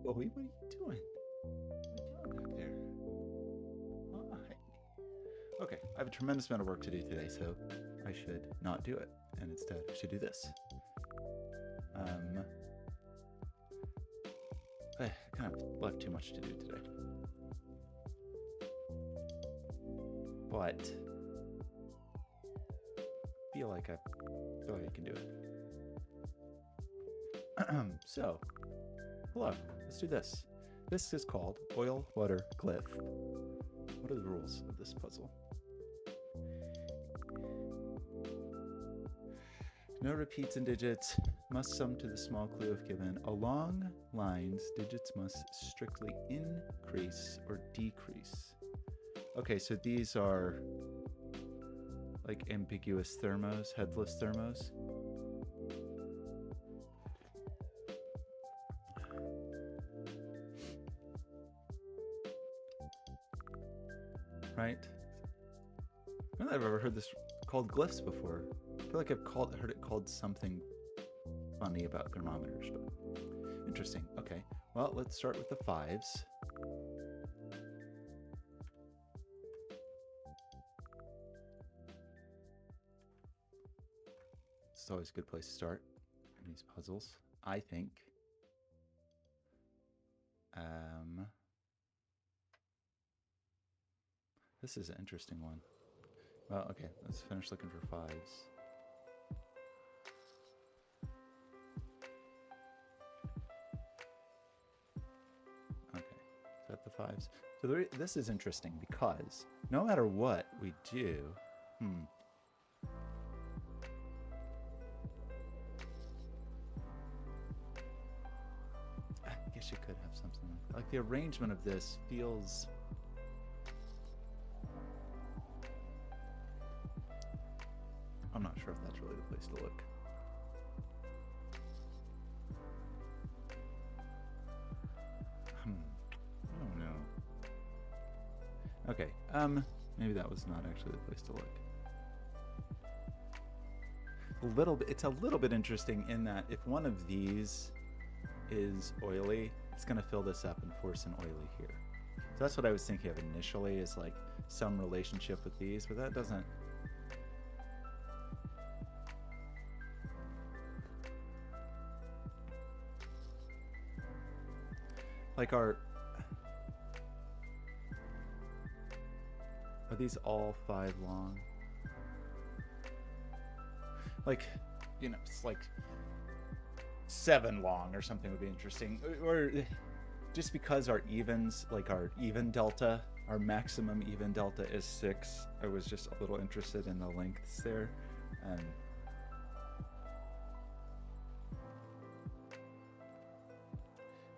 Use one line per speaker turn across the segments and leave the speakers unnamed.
Bowie, what are you doing? What are you doing back there? Hi. Okay, I have a tremendous amount of work to do today, so I should not do it, and instead I should do this. I kind of left too much to do today. But I feel like I can do it. So, hello, let's do this. This is called Oil, Water, Glyph. What are the rules of this puzzle? No repeats in digits. Must sum to the small clue if given. Along lines, digits must strictly increase or decrease. Okay, so these are like ambiguous thermos, headless thermos. Right? I don't know if I've ever heard this called glyphs before. I feel like I've heard it called something funny about thermometers, but interesting. Okay, well, let's start with the fives. It's always a good place to start in these puzzles, I think. This is an interesting one. Well, okay, let's finish looking for fives. Okay, is that the fives? So this is interesting because no matter what we do, I guess you could have something like the arrangement of this feels. I'm not sure if that's really the place to look. Oh no. Okay, maybe that was not actually the place to look. It's a little bit interesting in that if one of these is oily, it's going to fill this up and force an oily here. So that's what I was thinking of initially, is like some relationship with these, but that doesn't. Like are these all 5 long? Like, you know, it's like 7 long or something would be interesting. Or just because our evens, like our even delta, our maximum even delta is 6, I was just a little interested in the lengths there.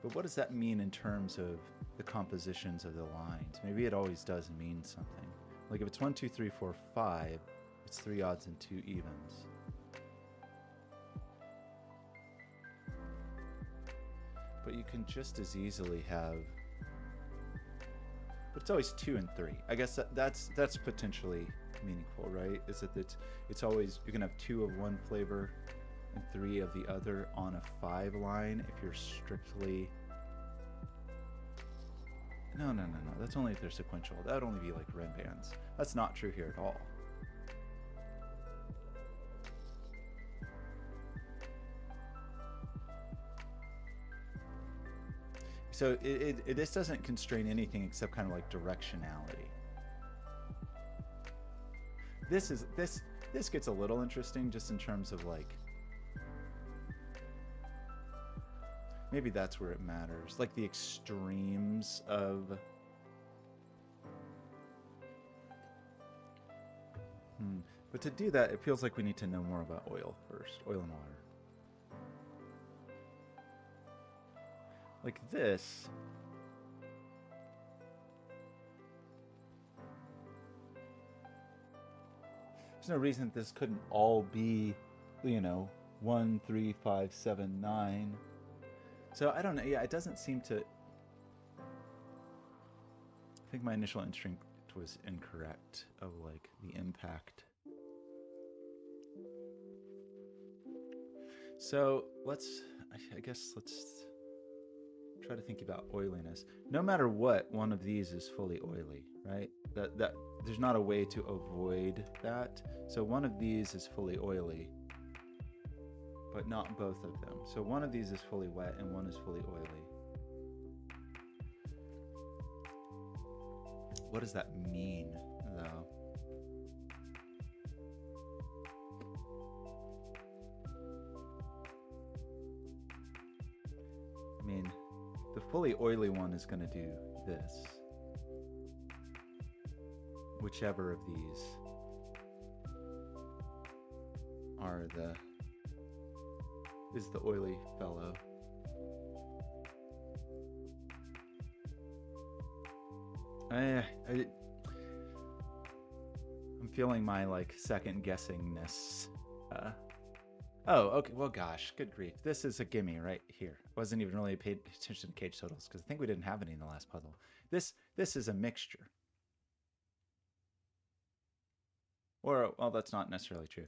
But what does that mean in terms of the compositions of the lines? Maybe it always does mean something. Like if it's 1, 2, 3, 4, 5, it's 3 odds and 2 evens. But you can just as easily have, but it's always 2 and 3. I guess that's potentially meaningful, right? Is that it's always, you can have 2 of one flavor and 3 of the other on a 5 line if you're strictly. No. That's only if they're sequential. That would only be like red bands. That's not true here at all. So this doesn't constrain anything except kind of like directionality. This gets a little interesting just in terms of like, maybe that's where it matters, like the extremes of. But to do that, it feels like we need to know more about oil first, oil and water. Like this. There's no reason this couldn't all be, 1, 3, 5, 7, 9. So I don't know. Yeah, it doesn't seem to. I think my initial instinct was incorrect of like the impact. So I guess let's try to think about oiliness. No matter what, one of these is fully oily, right? That there's not a way to avoid that. So one of these is fully oily, but not both of them. So one of these is fully wet and one is fully oily. What does that mean, though? I mean, the fully oily one is going to do this. Whichever of these is the oily fellow. I'm feeling my like second guessingness. Oh, okay. Well, gosh, good grief. This is a gimme right here. Wasn't even really paid attention to cage totals because I think we didn't have any in the last puzzle. This is a mixture. Or, well, that's not necessarily true.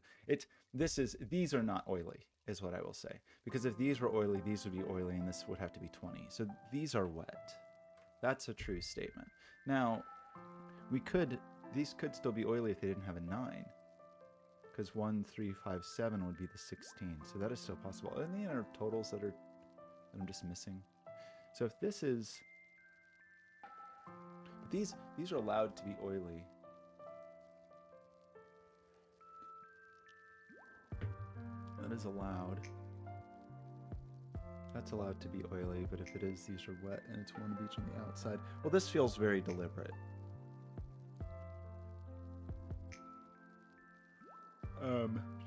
These are not oily, is what I will say. Because if these were oily, these would be oily, and this would have to be 20. So these are wet. That's a true statement. Now, these could still be oily if they didn't have a 9. Because 1, 3, 5, 7 would be the 16. So that is still possible. And the other totals that I'm just missing. So if this is... But these are allowed to be oily. That is allowed. That's allowed to be oily, but if it is, these are wet and it's one of each on the outside. Well, this feels very deliberate.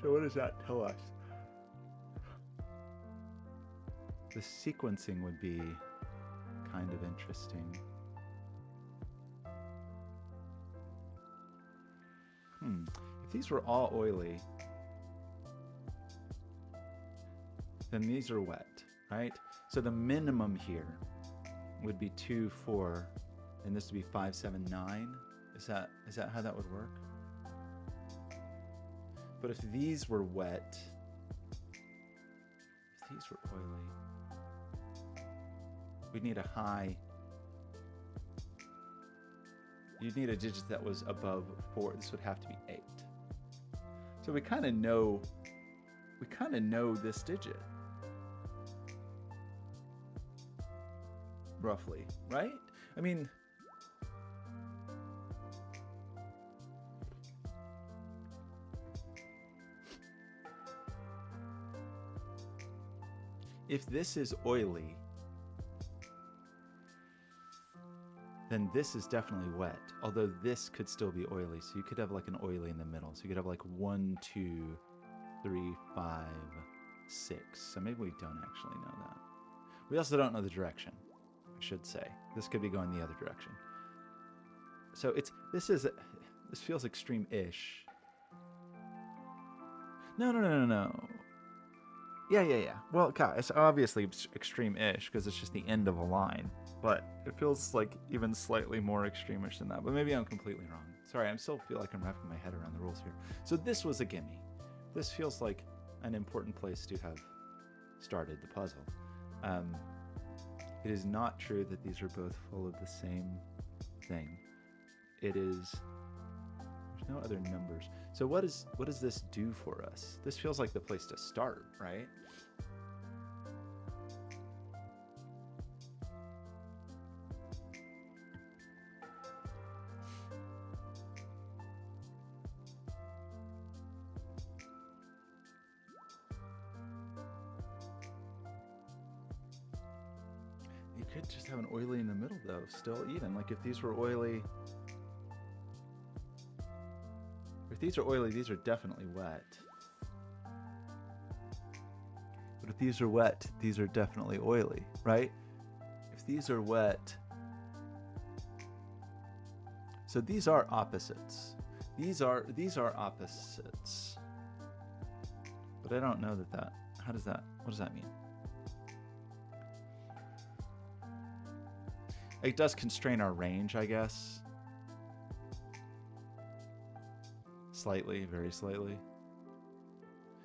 So what does that tell us? The sequencing would be kind of interesting. If these were all oily, then these are wet, right? So the minimum here would be 2, 4, and this would be 5, 7, 9. Is that how that would work? But if these were wet, if these were oily, we'd need a high. You'd need a digit that was above 4. This would have to be 8. So we kind of know this digit. Roughly, right? I mean, if this is oily, then this is definitely wet, although this could still be oily. So you could have like an oily in the middle. So you could have like 1, 2, 3, 5, 6. So maybe we don't actually know that. We also don't know the direction, I should say. This could be going the other direction. So this feels extreme-ish. No. Yeah. Well, God, it's obviously extreme-ish because it's just the end of a line. But it feels like even slightly more extreme-ish than that. But maybe I'm completely wrong. Sorry, I still feel like I'm wrapping my head around the rules here. So this was a gimme. This feels like an important place to have started the puzzle. It is not true that these are both full of the same thing. It is... There's no other numbers. So what does this do for us? This feels like the place to start, right? You could just have an oily in the middle, though, still even. Like, if these were oily... If these are oily, these are definitely wet. But if these are wet, these are definitely oily, right? If these are wet... So these are opposites. These are opposites. But I don't know that... What does that mean? It does constrain our range, I guess. Slightly, very slightly.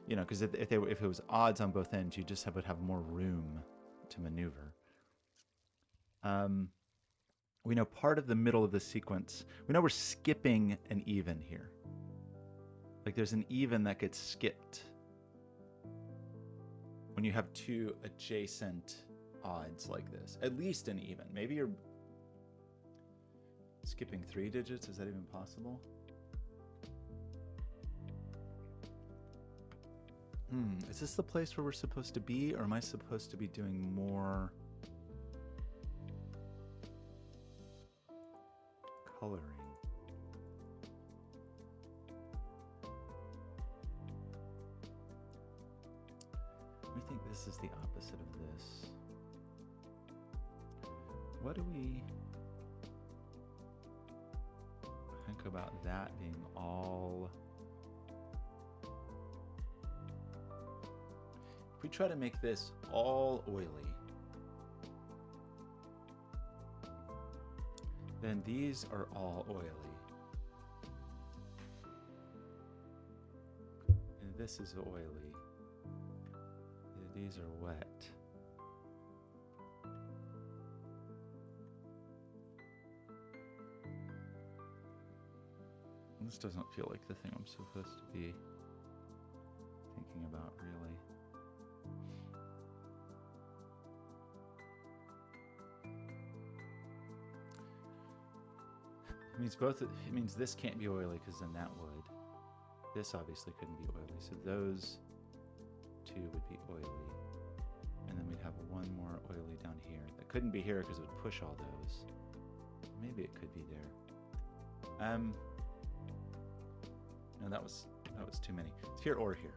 You know, because if it was odds on both ends, you just would have more room to maneuver. We know part of the middle of the sequence. We know we're skipping an even here. Like there's an even that gets skipped when you have two adjacent odds like this. At least an even. Maybe you're skipping 3 digits. Is that even possible? Is this the place where we're supposed to be, or am I supposed to be doing more coloring? I think this is the opposite of this. What do we think about that being all? If we try to make this all oily, then these are all oily. And this is oily. These are wet. This doesn't feel like the thing I'm supposed to be thinking about, really. It means both. It means this can't be oily because then that would. This obviously couldn't be oily, so those two would be oily, and then we'd have one more oily down here. That couldn't be here because it would push all those. Maybe it could be there. No, that was too many. It's here or here.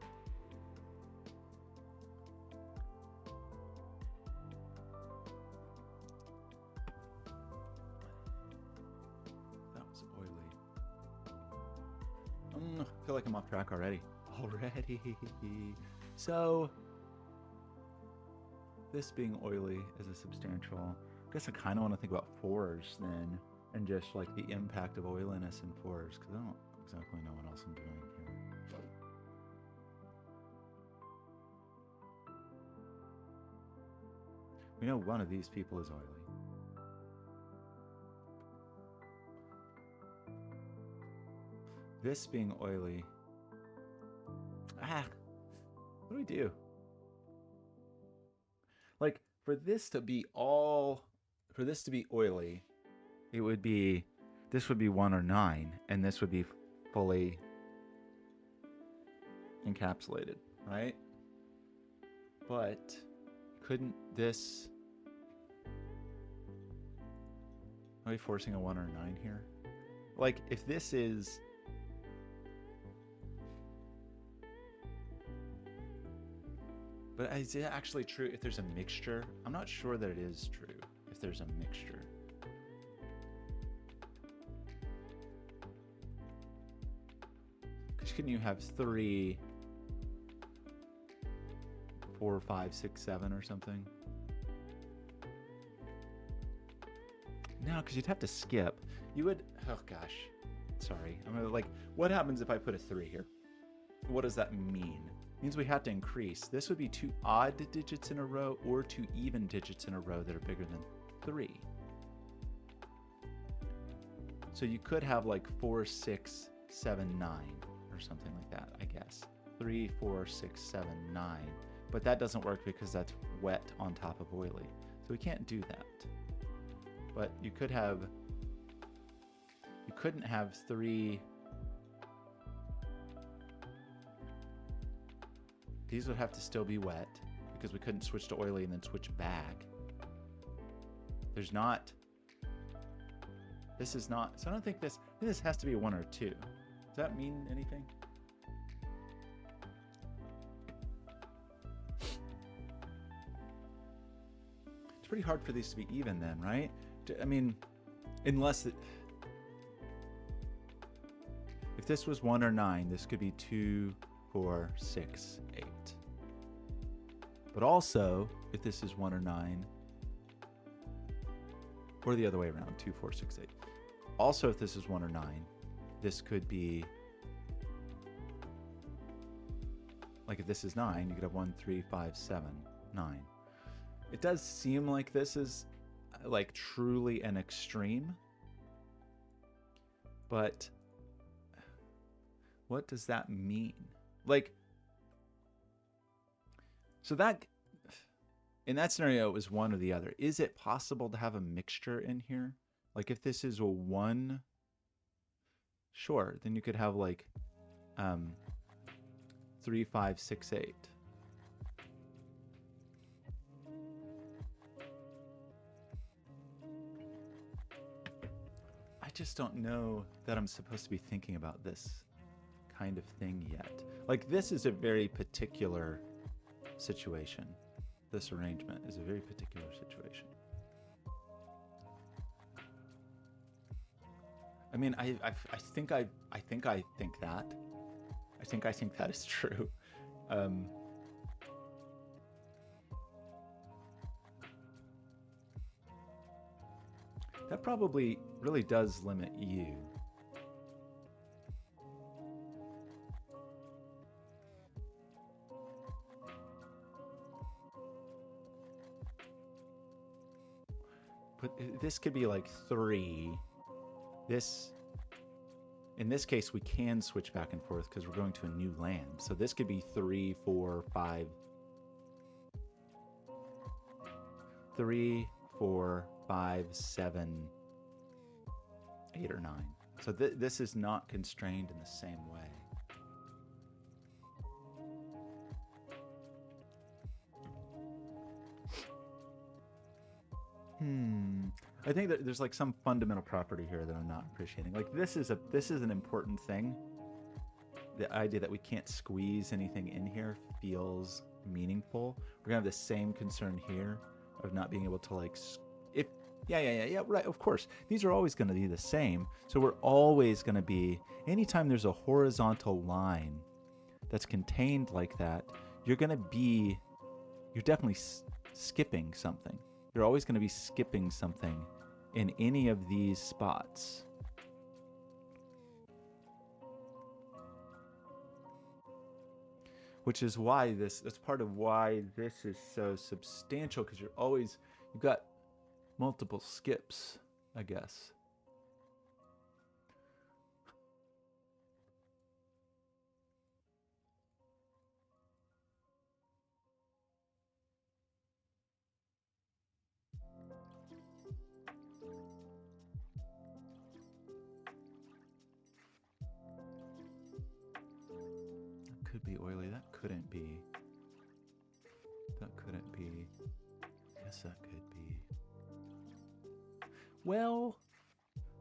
That was oily. I feel like I'm off track already. So this being oily is a substantial. I guess I kind of want to think about 4s then, and just like the impact of oiliness in 4s, because I don't exactly know what else I'm doing here. We know one of these people is oily. This being oily. What do we do? Like, for this to be oily, it would be, this would be 1 or 9, and this would be fully encapsulated, right? But couldn't this, are we forcing a 1 or a 9 here? Like, if this is, but is it actually true if there's a mixture? I'm not sure that it is true if there's a mixture. Because couldn't you have 3, 4, 5, 6, 7 or something? No, because you'd have to skip. You would, oh gosh, sorry. I'm gonna, like, what happens if I put a 3 here? What does that mean? It means we have to increase. This would be 2 odd digits in a row or 2 even digits in a row that are bigger than 3. So you could have like 4, 6, 7, 9 or something like that, I guess. 3, 4, 6, 7, 9. But that doesn't work because that's wet on top of oily. So we can't do that. But you could have, you couldn't have 3. These would have to still be wet because we couldn't switch to oily and then switch back. There's not, this is not, so I don't think this, I think this has to be a 1 or 2. Does that mean anything? It's pretty hard for these to be even then, right? I mean, unless it, if this was 1 or 9, this could be 2, 4, 6, 8. But also, if this is 1 or 9, or the other way around, 2, 4, 6, 8. Also, if this is 1 or 9, this could be, like if this is 9, you could have 1, 3, 5, 7, 9. It does seem like this is like truly an extreme. But what does that mean? Like, so that, in that scenario, it was one or the other. Is it possible to have a mixture in here? Like if this is a 1, sure, then you could have like 3, 5, 6, 8. I just don't know that I'm supposed to be thinking about this kind of thing yet. Like this is a very particular situation. This arrangement is a very particular situation. I mean, I think that. I think that is true. That probably really does limit you. But this could be like 3. This, in this case, we can switch back and forth because we're going to a new land. So this could be 3, 4, 5. 3, 4, 5, 7, 8, or 9. So this is not constrained in the same way. I think that there's like some fundamental property here that I'm not appreciating. Like this is an important thing. The idea that we can't squeeze anything in here feels meaningful. We're gonna have the same concern here of not being able to like, yeah, right, of course. These are always gonna be the same. So we're always gonna be, anytime there's a horizontal line that's contained like that, you're definitely skipping something. You're always going to be skipping something in any of these spots. Which is why that's part of why this is so substantial, because you've got multiple skips, I guess. Could be oily. That couldn't be. That couldn't be. Yes, that could be. Well,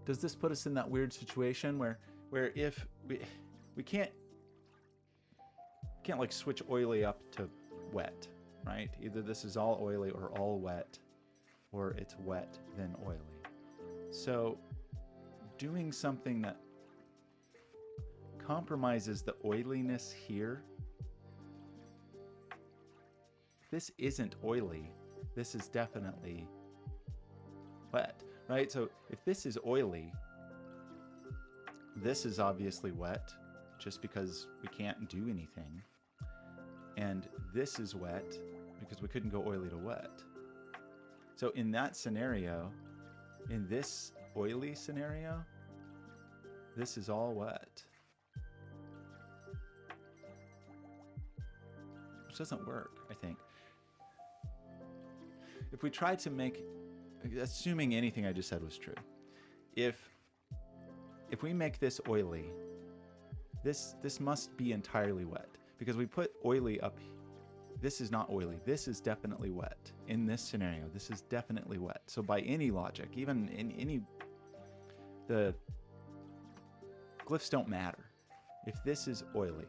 does this put us in that weird situation where if we can't like switch oily up to wet, right? Either this is all oily or all wet, or it's wet then oily. So doing something that compromises the oiliness here. This isn't oily. This is definitely wet, right? So if this is oily, this is obviously wet just because we can't do anything. And this is wet because we couldn't go oily to wet. So in that scenario, in this oily scenario, this is all wet. Which doesn't work, I think. If we try to make, assuming anything I just said was true, if we make this oily, this must be entirely wet, because we put oily up. This is not oily. This is definitely wet. In this scenario, this is definitely wet. So by any logic, even in any, the glyphs don't matter. If this is oily,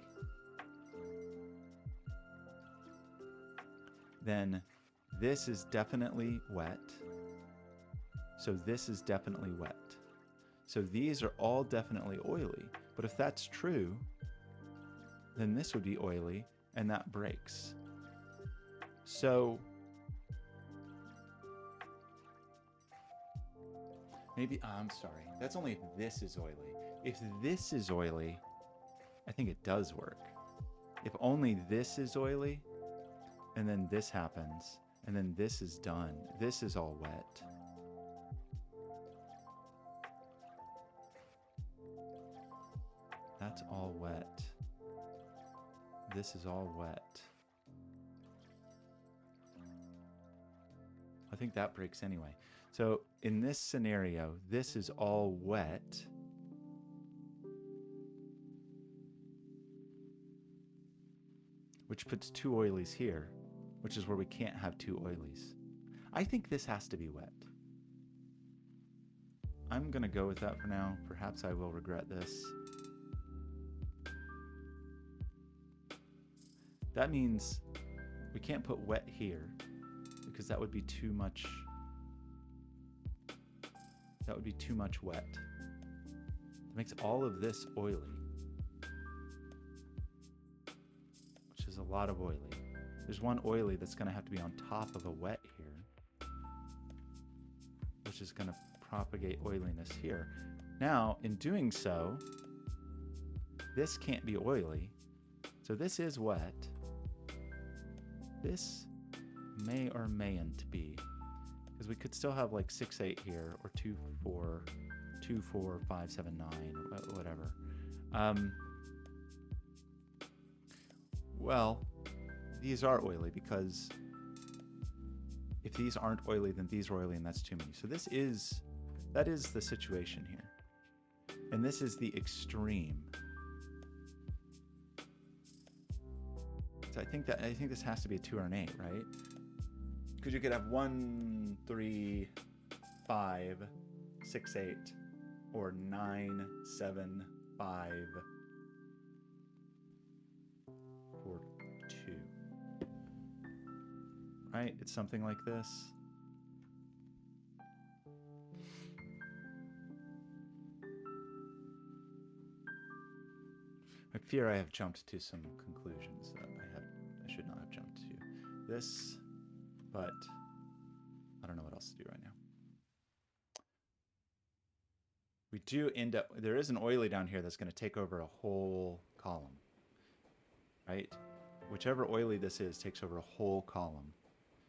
then this is definitely wet. So this is definitely wet. So these are all definitely oily. But if that's true, then this would be oily, and that breaks. So maybe, I'm sorry, that's only if this is oily. If this is oily, I think it does work. If only this is oily, and then this happens, and then this is done, this is all wet, That's all wet. This is all wet. I think that breaks anyway. So in this scenario, this is all wet. Which puts two oilies here, which is where we can't have two oilies. I think this has to be wet. I'm going to go with that for now. Perhaps I will regret this. That means we can't put wet here because that would be too much. That would be too much wet. That makes all of this oily, which is a lot of oily. There's one oily that's going to have to be on top of a wet here, which is going to propagate oiliness here. Now, in doing so, this can't be oily. So this is wet. This may or mayn't be, because we could still have like 6, 8 here, or 2, 4, 2, 4, 5, 7, 9, whatever. Well, these are oily because if these aren't oily, then these are oily, and that's too many. So that is the situation here, and this is the extreme. So I think this has to be a 2 or an 8, right? Because you could have 1, 3, 5, 6, 8, or 9, 7, 5, 4, 2. Right? It's something like this. I fear I have jumped to some conclusions that I should not have jumped to. This, but I don't know what else to do right now. We do end up, there is an oily down here that's going to take over a whole column, right? Whichever oily this is takes over a whole column.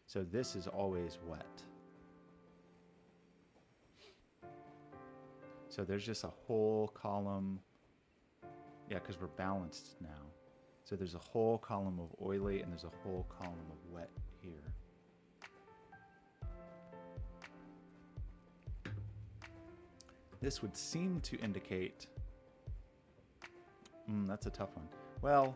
So this is always wet. So there's just a whole column. Yeah, because we're balanced now. So there's a whole column of oily and there's a whole column of wet here. This would seem to indicate... that's a tough one. Well,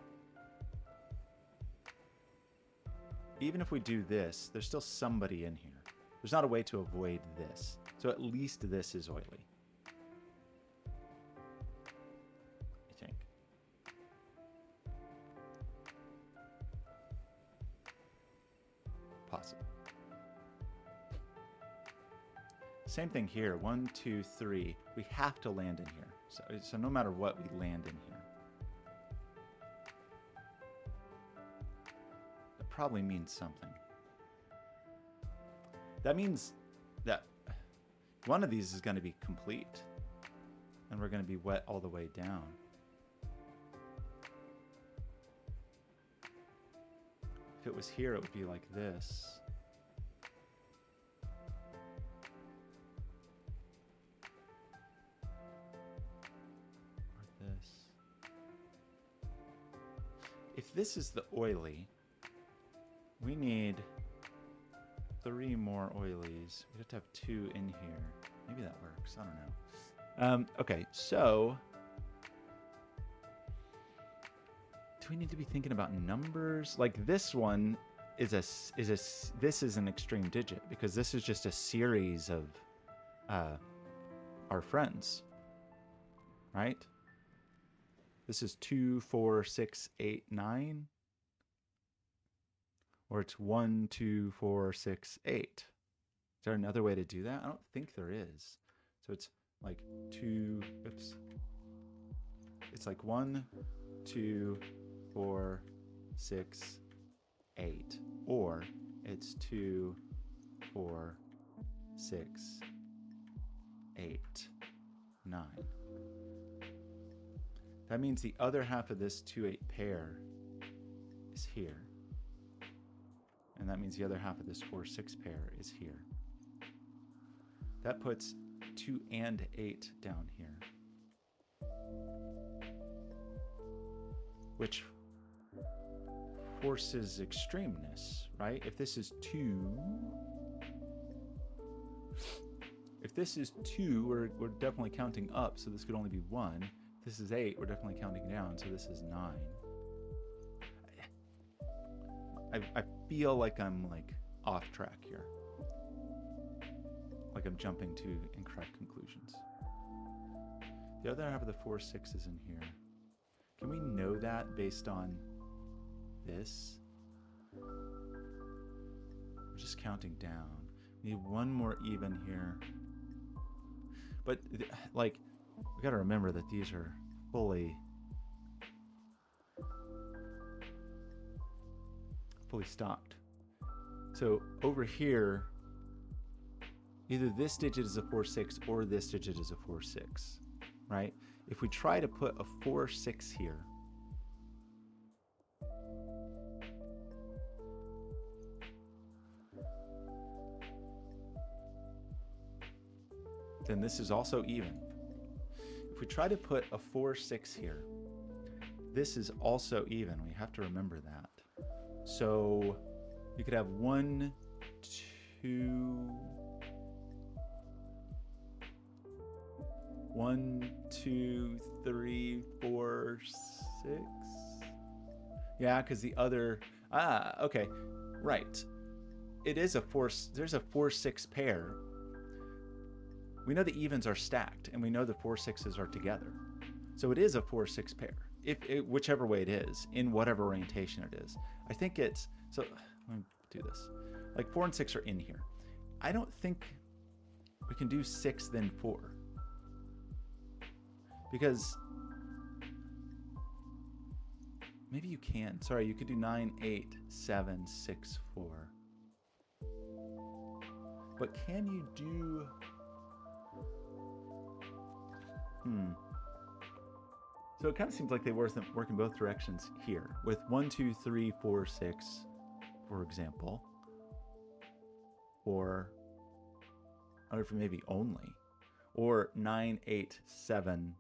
even if we do this, there's still somebody in here. There's not a way to avoid this. So at least this is oily. Possible. Same thing here. 1, 2, 3. We have to land in here. So no matter what, we land in here. That probably means something. That means that one of these is going to be complete. And we're going to be wet all the way down. If it was here, it would be like this. Or this. If this is the oily, we need 3 more oilies. We have to have 2 in here. Maybe that works. I don't know. Okay, so... do we need to be thinking about numbers? Like this one this is an extreme digit because this is just a series of our friends, right? This is 2, 4, 6, 8, 9, or it's 1, 2, 4, 6, 8. Is there another way to do that? I don't think there is. So it's like 2. Oops. It's like 1, 2, 4, 6, 8, or it's 2, 4, 6, 8, 9. That means the other half of this 2, 8 pair is here. And that means the other half of this 4, 6 pair is here. That puts 2 and 8 down here. which forces extremeness, right? If this is 2, if this is 2, we're definitely counting up, so this could only be 1. If this is 8, we're definitely counting down, so this is 9. I feel like I'm like off track here. Like I'm jumping to incorrect conclusions. The other half of the 4 6 is in here. Can we know that based on this? We're just counting down. We need one more even here. But like, we gotta remember that these are fully stocked. So over here, either this digit is a 4 6 or this digit is a 4 6, right? If we try to put a 4 6 here, then this is also even. If we try to put a 4 6 here, this is also even. We have to remember that. So you could have 1, 2, 1, 2, 3, 4, 6. Yeah, because the other, okay, right. It is a 4, there's a 4 6 pair. We know the evens are stacked, and we know the 4 6s are together. So it is a 4 6 pair, whichever way it is, in whatever orientation it is. I think it's, so let me do this. Like 4 and 6 are in here. I don't think we can do 6 then 4. Because maybe you can. Sorry, you could do 9, 8, 7, 6, 4. But can you do... So it kind of seems like they work in both directions here. With 1, 2, 3, 4, 6, for example. Or for maybe only. Or 9, 8, 7,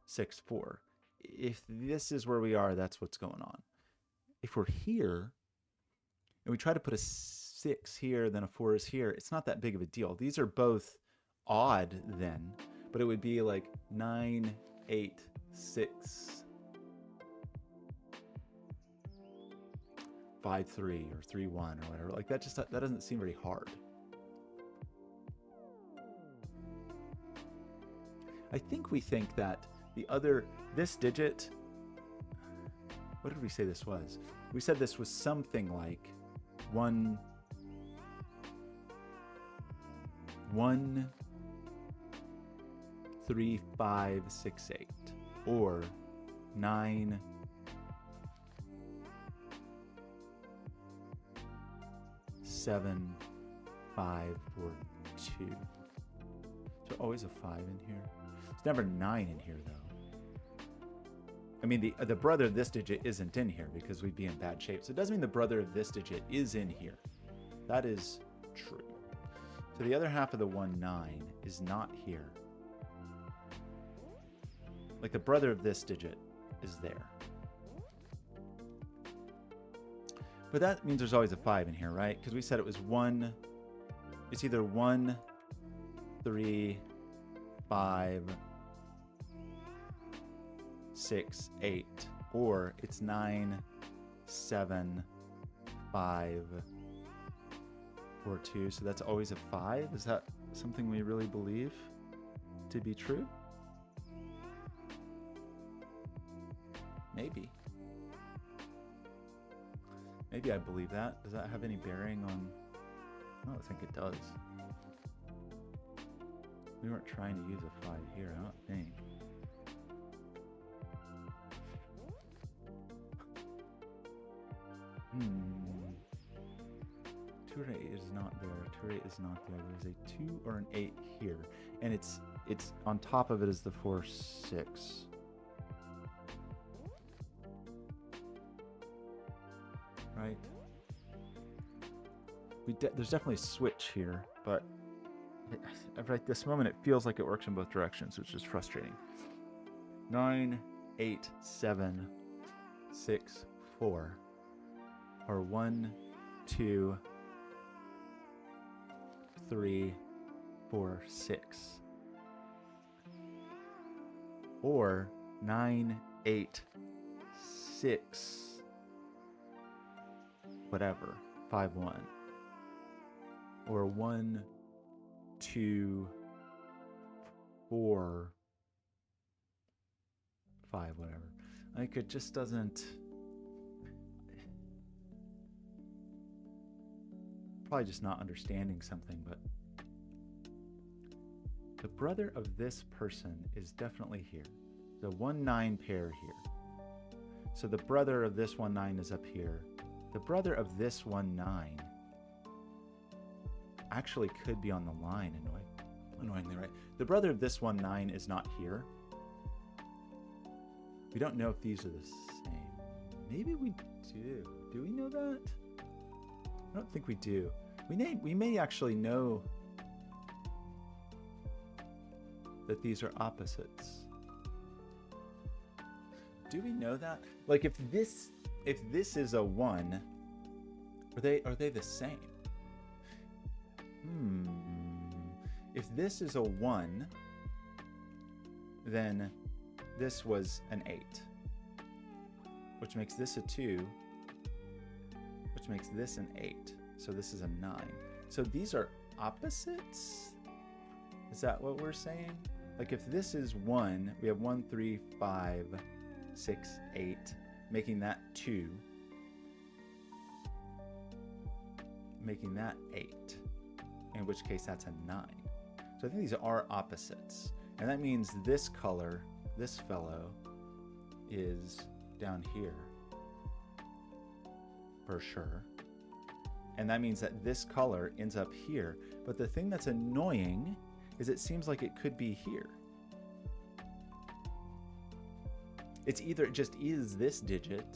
6, 4. If this is where we are, that's what's going on. If we're here, and we try to put a 6 here, then a 4 is here, it's not that big of a deal. These are both odd then, but it would be like 9, 8, 6, 5, 3, or 3, 1, or whatever. Like that doesn't seem very hard. I think we think that this digit, what did we say this was? We said this was something like 1, 3, 5, 6, 8, or 9, 7, 5, 4, 2. So always a 5 in here. It's never 9 in here though. I mean, the brother of this digit isn't in here because we'd be in bad shape. So it doesn't mean the brother of this digit is in here. That is true. So the other half of the 1, 9 is not here. Like the brother of this digit is there. But that means there's always a 5 in here, right? Because we said it was 1, it's either 1, 3, 5, 6, 8, or it's 9, 7, 5, 4, 2. So that's always a 5. Is that something we really believe to be true? Maybe. Maybe I believe that. Does that have any bearing on... I don't think it does. We weren't trying to use a 5 here, I don't think. Two or 8 is not there. 2 or 8 is not there. There's a 2 or an 8 here. And it's on top of it is the 4, 6. Right? There's definitely a switch here, but at this moment it feels like it works in both directions, which is frustrating. 9, 8, 7, 6, 4, or 1, 2, 3, 4, 6, or 9, 8, 6, whatever, 5, 1, or 1, 2, 4, 5, whatever. Like, it just doesn't. Probably just not understanding something, but the brother of this person is definitely here. The 1-9 pair here. So the brother of this 1-9 is up here. The brother of this 1-9 actually could be on the line, annoyingly, right? The brother of this 1-9 is not here. We don't know if these are the same. Maybe we do. Do we know that? I don't think we do. We may actually know that these are opposites. Do we know that? Like, if this is a 1, are they the same? If this is a 1, then this was an 8, which makes this a 2, which makes this an 8. So this is a 9. So these are opposites? Is that what we're saying? Like, if this is 1, we have 1, 3, 5, 6, 8, making that 2, making that 8, in which case that's a 9. So I think these are opposites. And that means this color, this fellow, is down here for sure. And that means that this color ends up here. But the thing that's annoying is it seems like it could be here. It's either it just is this digit,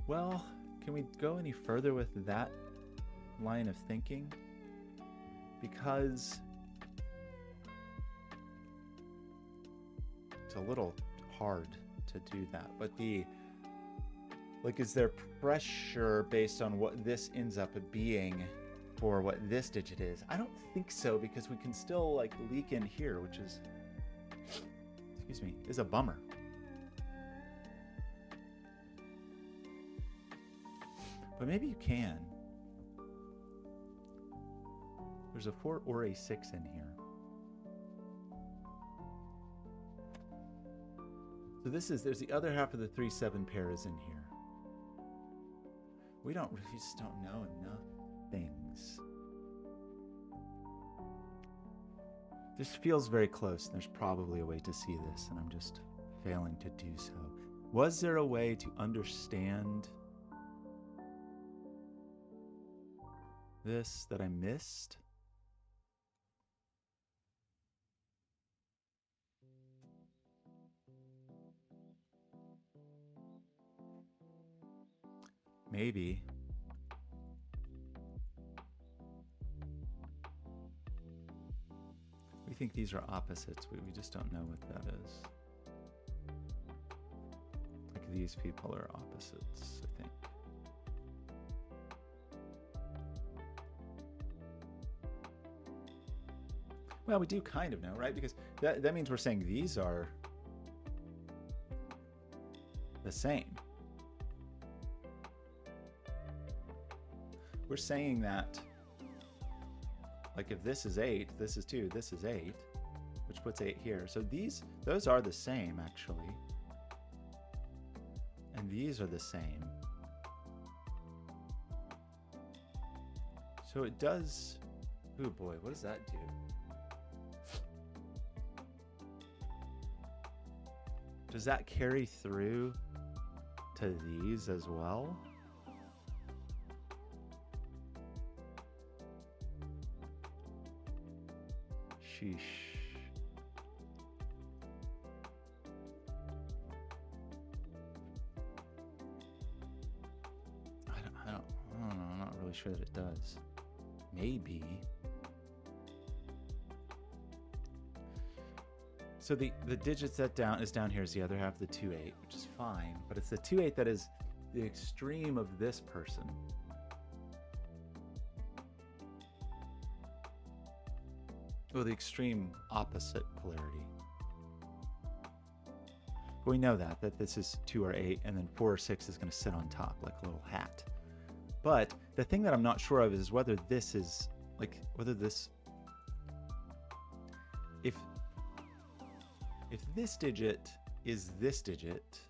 well, can we go any further with that line of thinking? Because it's a little hard to do that, but is there pressure based on what this ends up being for what this digit is? I don't think so, because we can still like leak in here, which is, excuse me, is a bummer. But maybe you can. There's a 4 or a 6 in here. So there's the other half of the 3-7 pair is in here. We just don't know enough things. This feels very close, and there's probably a way to see this, and I'm just failing to do so. Was there a way to understand this that I missed? Maybe. We think these are opposites. We just don't know what that is. Like, these people are opposites, I think. Well, we do kind of know, right? Because that means we're saying these are the same. We're saying that, like, if this is 8, this is 2, this is 8, which puts 8 here. So those are the same, actually. And these are the same. So it does, oh boy, what does that do? Does that carry through to these as well? Sheesh. I don't know. I'm not really sure that it does. Maybe. So the digits that is down here is the other half of the 2/8, which is fine, but it's the 2/8 that is the extreme of this person. Well, the extreme opposite polarity. But we know that this is 2 or 8, and then 4 or 6 is going to sit on top like a little hat. But the thing that I'm not sure of is whether this is, like, whether this, if this digit is this digit,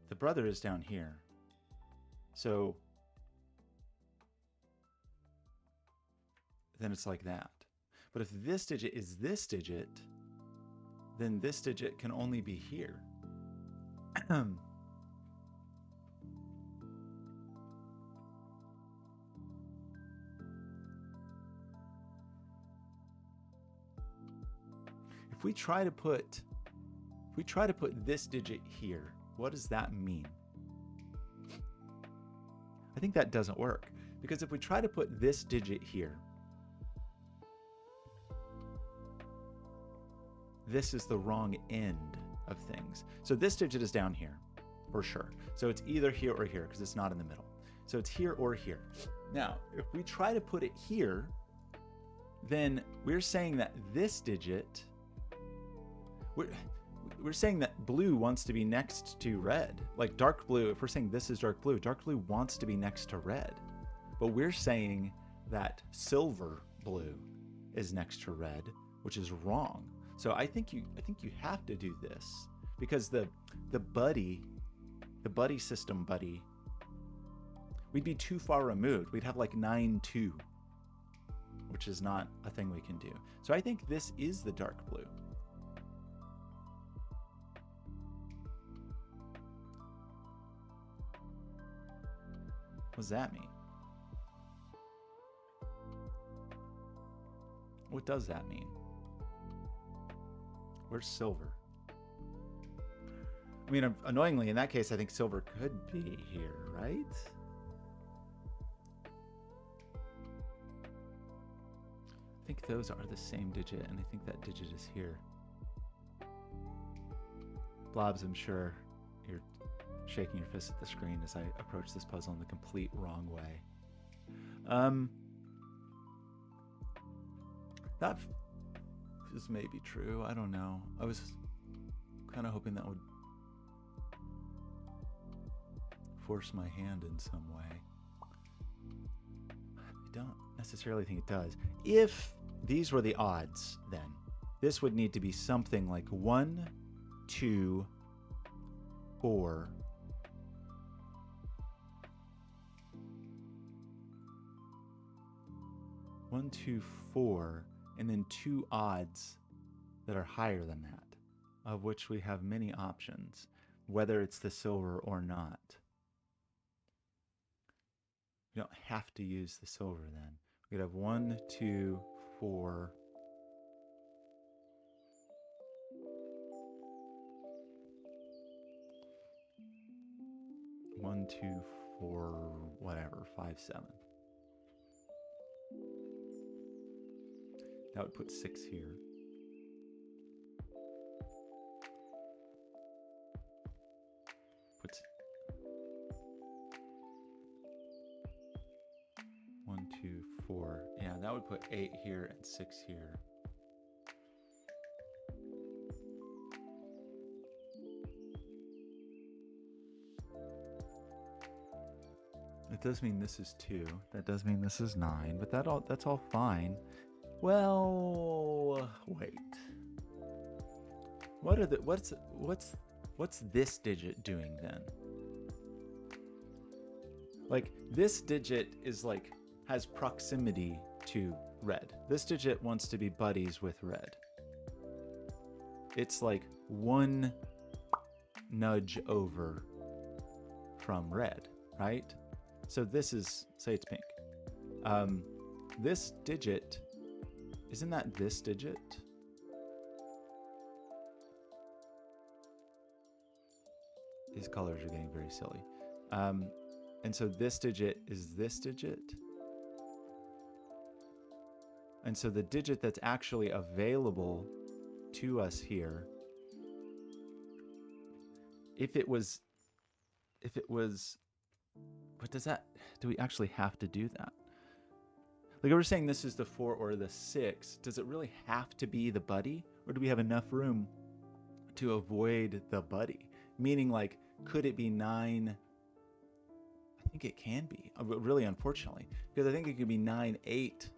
the brother is down here. So then it's like that. But if this digit is this digit, then this digit can only be here. If we try to put this digit here, what does that mean? I think that doesn't work, because if we try to put this digit here, this is the wrong end of things. So this digit is down here, for sure. So it's either here or here, because it's not in the middle. So it's here or here. Now, if we try to put it here, then we're saying that this digit, we're saying that blue wants to be next to red. Like dark blue, if we're saying this is dark blue wants to be next to red. But we're saying that silver blue is next to red, which is wrong. So I think you have to do this, because the buddy system, we'd be too far removed. We'd have like 9-2, which is not a thing we can do. So I think this is the dark blue. What does that mean? What does that mean? Where's silver? I mean, annoyingly, in that case, I think silver could be here, right? I think those are the same digit, and I think that digit is here. Blobz, I'm sure you're shaking your fist at the screen as I approach this puzzle in the complete wrong way. That this may be true. I don't know. I was kind of hoping that would force my hand in some way. I don't necessarily think it does. If these were the odds, then this would need to be something like 1, 2, 4, 1, 2, 4, and then 2 odds that are higher than that, of which we have many options, whether it's the silver or not. You don't have to use the silver then. We could have 1, 2, 4, 1, 2, 4, whatever, 5, 7. That would put 6 here. Puts 1, 2, 4. Yeah, that would put 8 here and 6 here. It does mean this is 2. That does mean this is 9, but that's all fine. Well, wait. What's this digit doing then? Like, this digit is like has proximity to red. This digit wants to be buddies with red. It's like 1 nudge over from red, right? So this is, say it's pink. This digit, isn't that this digit? These colors are getting very silly. And so this digit is this digit. And so the digit that's actually available to us here. If it was, but do we actually have to do that? Like, we're saying this is the 4 or the 6. Does it really have to be the buddy? Or do we have enough room to avoid the buddy? Meaning, like, could it be 9? I think it can be, really, unfortunately. Because I think it could be 9, 8.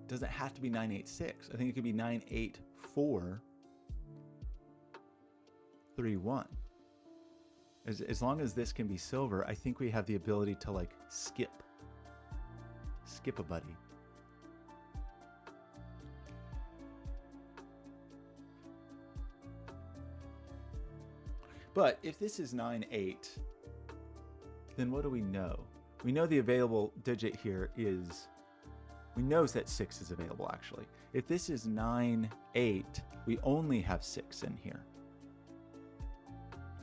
Doesn't have to be 9, 8, 6. I think it could be 9, 8, 4, 3, 1. As long as this can be silver, I think we have the ability to, like, skip a buddy. But if this is 9, 8, then what do we know? We know the available digit here is, we know that 6 is available, actually. If this is 9, 8, we only have 6 in here,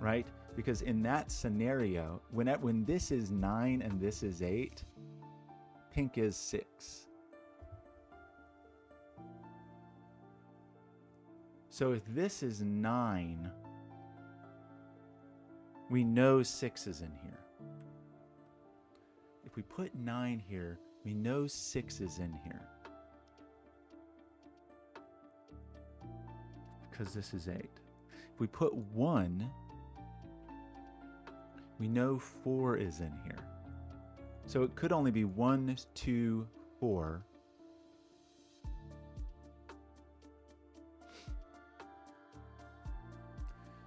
right? Because in that scenario, when this is 9 and this is 8, pink is 6. So if this is 9, we know 6 is in here. If we put 9 here, we know 6 is in here. Because this is 8. If we put 1, we know 4 is in here. So it could only be 1, 2, 4.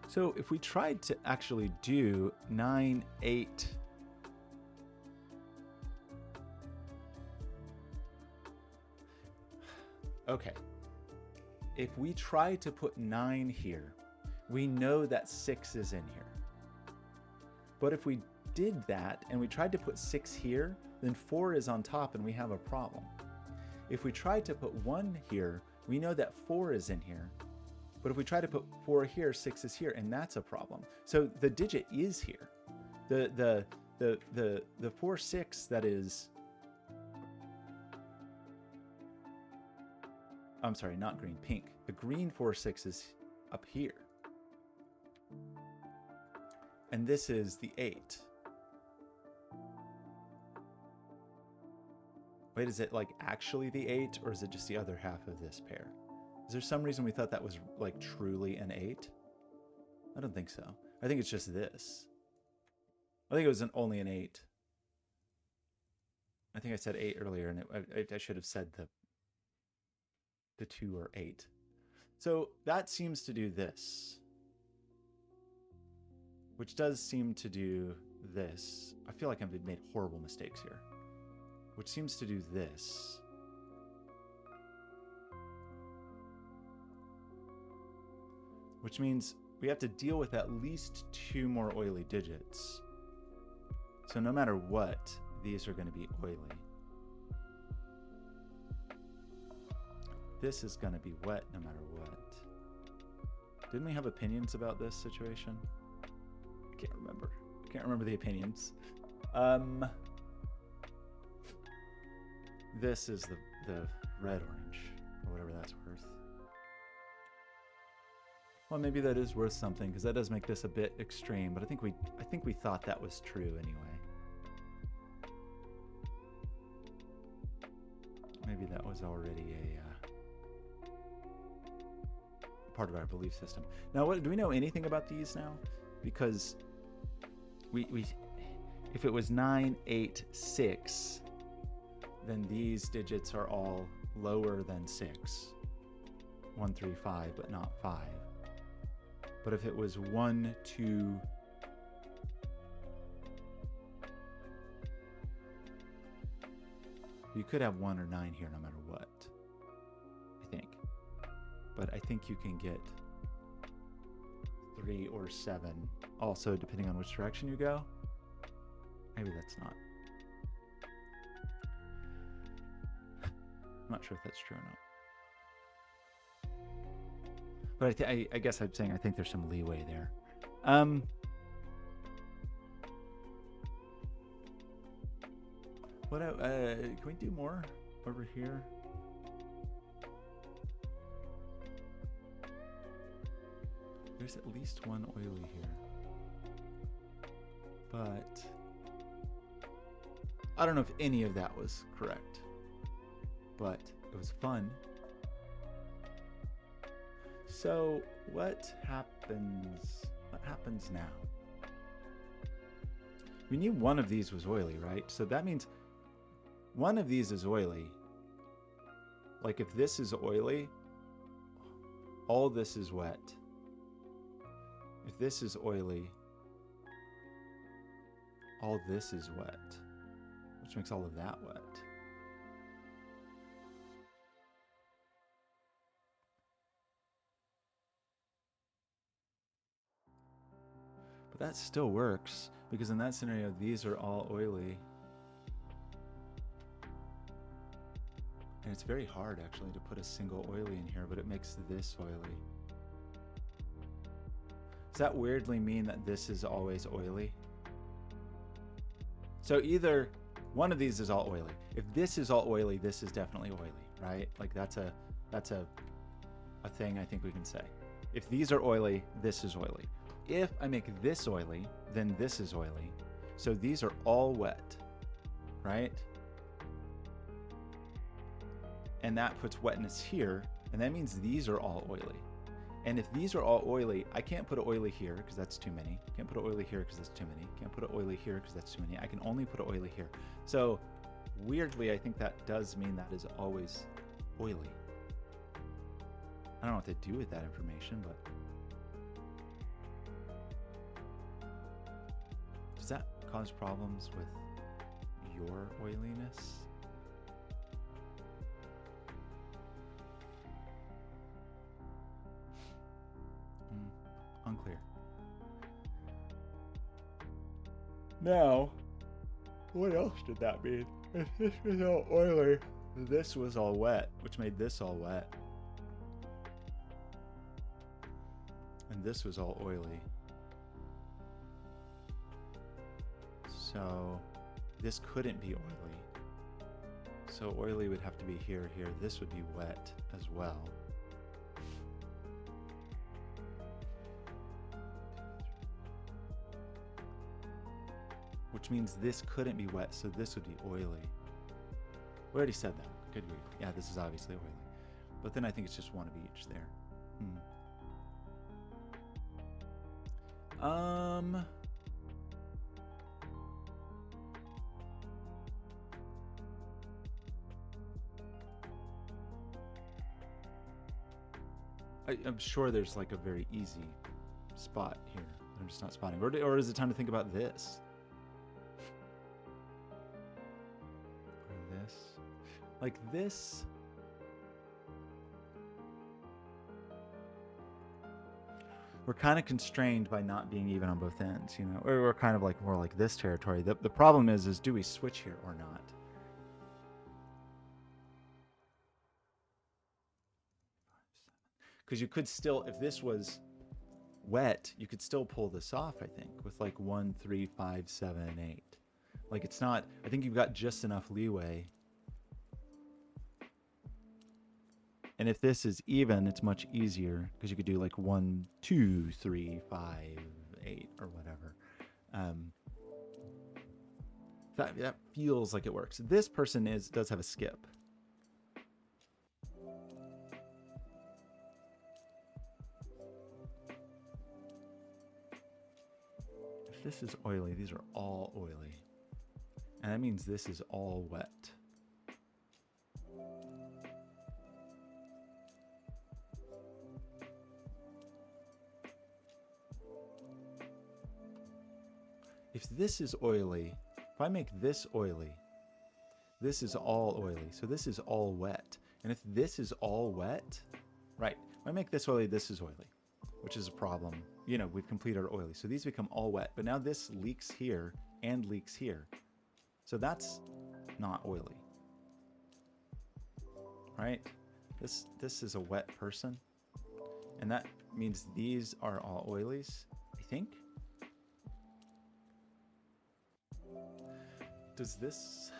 So if we tried to actually do 9, 8, okay. If we try to put 9 here, we know that 6 is in here. But if we did that and we tried to put 6 here, then 4 is on top and we have a problem. If we tried to put 1 here, we know that 4 is in here. But if we try to put 4 here, 6 is here, and that's a problem. So the digit is here. The 4, 6 that is, I'm sorry, not green, pink. The green 4, 6 is up here. And this is the 8. Wait, is it like actually the 8, or is it just the other half of this pair? Is there some reason we thought that was like truly an 8? I don't think so. I think it's just this. I think it was only an 8. I think I said 8 earlier, and I should have said the 2 or 8. So that seems to do this, which does seem to do this. I feel like I've made horrible mistakes here, which seems to do this. Which means we have to deal with at least 2 more oily digits. So no matter what, these are going to be oily. This is going to be wet no matter what. Didn't we have opinions about this situation? I can't remember. I can't remember the opinions. This is the red-orange, or whatever that's worth. Well, maybe that is worth something, because that does make this a bit extreme, but I think we thought that was true anyway. Maybe that was already a part of our belief system. Now, do we know anything about these now? Because we if it was 9, 8, 6, then these digits are all lower than 6. 1, 3, 5, but not 5. But if it was 1, 2, you could have 1 or 9 here no matter what, I think. But I think you can get 3 or 7 also, depending on which direction you go. Maybe that's not. I'm not sure if that's true or not. But I guess I'm saying I think there's some leeway there. What? Can we do more over here? There's at least one oily here. But I don't know if any of that was correct. But it was fun. So what happens? What happens now? We knew one of these was oily, right? So that means one of these is oily. Like if this is oily, all this is wet. If this is oily, all this is wet, which makes all of that wet. But that still works, because in that scenario, these are all oily. And it's very hard, actually, to put a single oily in here, but it makes this oily. Does that weirdly mean that this is always oily? So either one of these is all oily. If this is all oily, this is definitely oily, right? Like that's a thing I think we can say. If these are oily, this is oily. If I make this oily, then this is oily. So these are all wet, right? And that puts wetness here, and that means these are all oily. And if these are all oily, I can't put an oily here because that's too many. Can't put an oily here because that's too many. Can't put an oily here because that's too many. I can only put an oily here. So weirdly, I think that does mean that is always oily. I don't know what to do with that information, but does that cause problems with your oiliness? Unclear. Now, what else did that mean? If this was all oily, this was all wet, which made this all wet. And this was all oily. So this couldn't be oily. So oily would have to be here, here. This would be wet as well. Which means this couldn't be wet, so this would be oily. We already said that. Good grief. Yeah, this is obviously oily. But then I think it's just one of each there. I'm sure there's like a very easy spot here that I'm just not spotting. Or is it time to think about this? Or this? Like this? We're kind of constrained by not being even on both ends, you know? Or we're kind of like more like this territory. The problem is do we switch here or not? Because you could still, if this was wet, you could still pull this off, I think, with like 1, 3, 5, 7, 8. Like it's not, I think you've got just enough leeway. And if this is even, it's much easier because you could do like 1, 2, 3, 5, 8 or whatever. That feels like it works. This person does have a skip. If this is oily, these are all oily. And that means this is all wet. If this is oily, if I make this oily, this is all oily. So this is all wet. And if this is all wet, right, if I make this oily, this is oily, which is a problem. You know, we've completed our oily. So these become all wet. But now this leaks here and leaks here. So that's not oily, right? This is a wet person. And that means these are all oilies, I think. Does this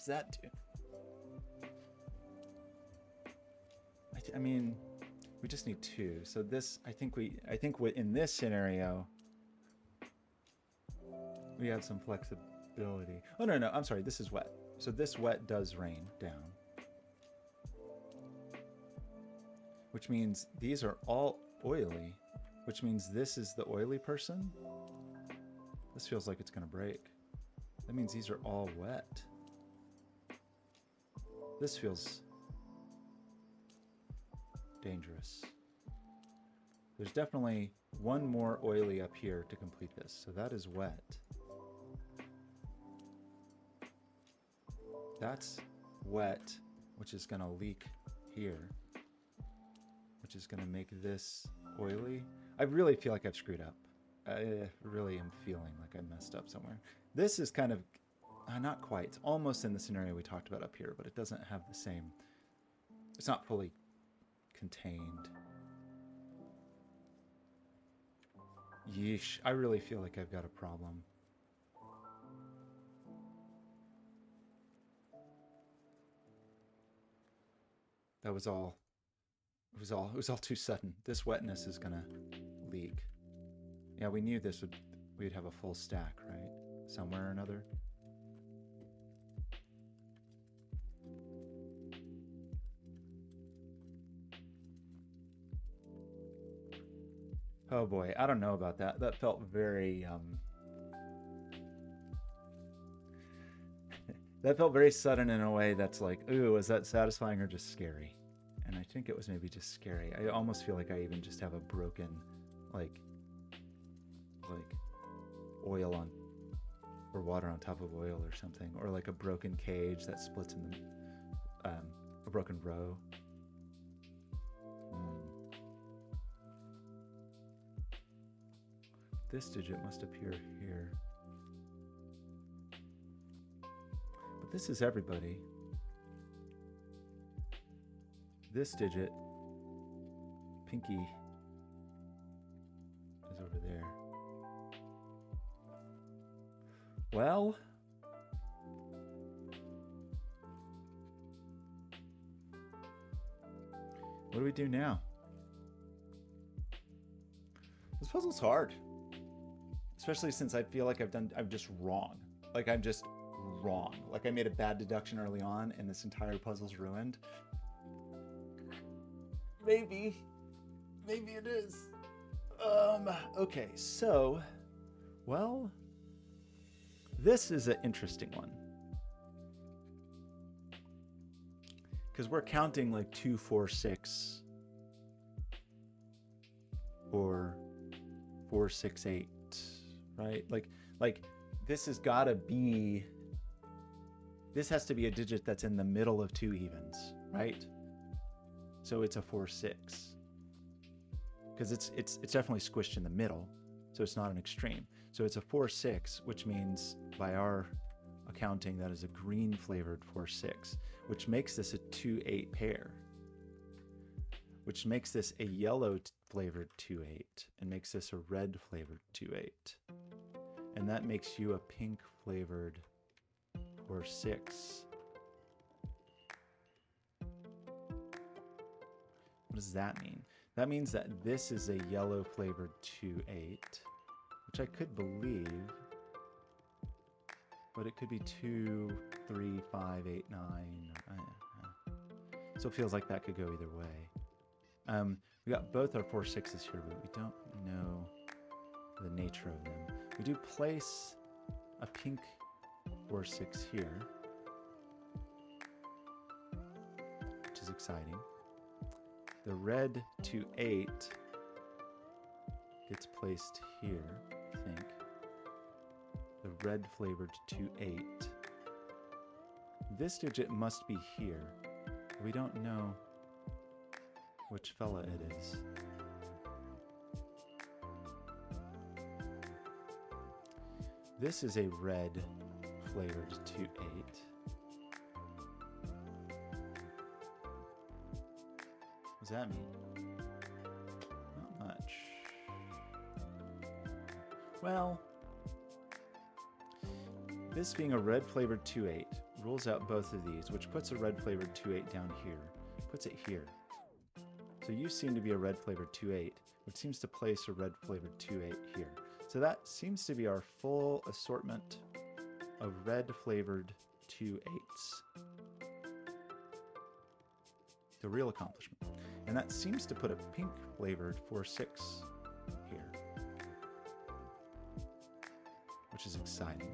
What's that do? I mean, we just need 2. So this, I think in this scenario, we have some flexibility. Oh, no, I'm sorry. This is wet. So this wet does rain down. Which means these are all oily. Which means this is the oily person. This feels like it's going to break. That means these are all wet. This feels dangerous. There's definitely one more oily up here to complete this. So that is wet. That's wet, which is going to leak here, which is going to make this oily. I really feel like I've screwed up. I really am feeling like I messed up somewhere. This is kind of, not quite. It's almost in the scenario we talked about up here, but it doesn't have the same, it's not fully contained. Yeesh, I really feel like I've got a problem. That was all. It was all too sudden. This wetness is gonna leak. Yeah, we knew this we'd have a full stack, right? Somewhere or another. Oh boy, I don't know about that. That felt very that felt very sudden in a way that's like, ooh, is that satisfying or just scary? And I think it was maybe just scary. I almost feel like I even just have a broken, like oil on, or water on top of oil or something, or like a broken cage that splits in the, a broken row. This digit must appear here. But this is everybody. This digit, pinky, is over there. Well, what do we do now? This puzzle's hard. Especially since I feel like I'm just wrong. Like I'm just wrong. Like I made a bad deduction early on and this entire puzzle's ruined. Maybe it is. Okay, so, well, this is an interesting one. Because we're counting like 2, 4, 6. Or 4, 6, 8. Right? Like this has got to be, this has to be a digit that's in the middle of 2 evens, right? So it's a 4, 6. Because it's definitely squished in the middle, so it's not an extreme. So it's a 4, 6, which means by our accounting that is a green flavored 4, 6, which makes this a 2, 8 pair, which makes this a yellow flavored 2, 8, and makes this a red flavored 2, 8. And that makes you a pink flavored 4, 6. What does that mean? That means that this is a yellow flavored 2, 8, which I could believe, but it could be 2, 3, 5, 8, 9. So it feels like that could go either way. We got both our 4, 6s here, but we don't know the nature of them. We do place a pink 4, 6 here, which is exciting. The red 2, 8 gets placed here, I think. The red flavored 2, 8. This digit must be here. We don't know which fella it is. This is a red flavored 2, 8. What does that mean? Not much. Well, this being a red flavored 2, 8, rules out both of these, which puts a red flavored 2-8 down here, puts it here. So you seem to be a red flavored 2-8, which seems to place a red flavored 2-8 here. So that seems to be our full assortment of red flavored 2-8s. The real accomplishment. And that seems to put a pink flavored 4-6 here, which is exciting.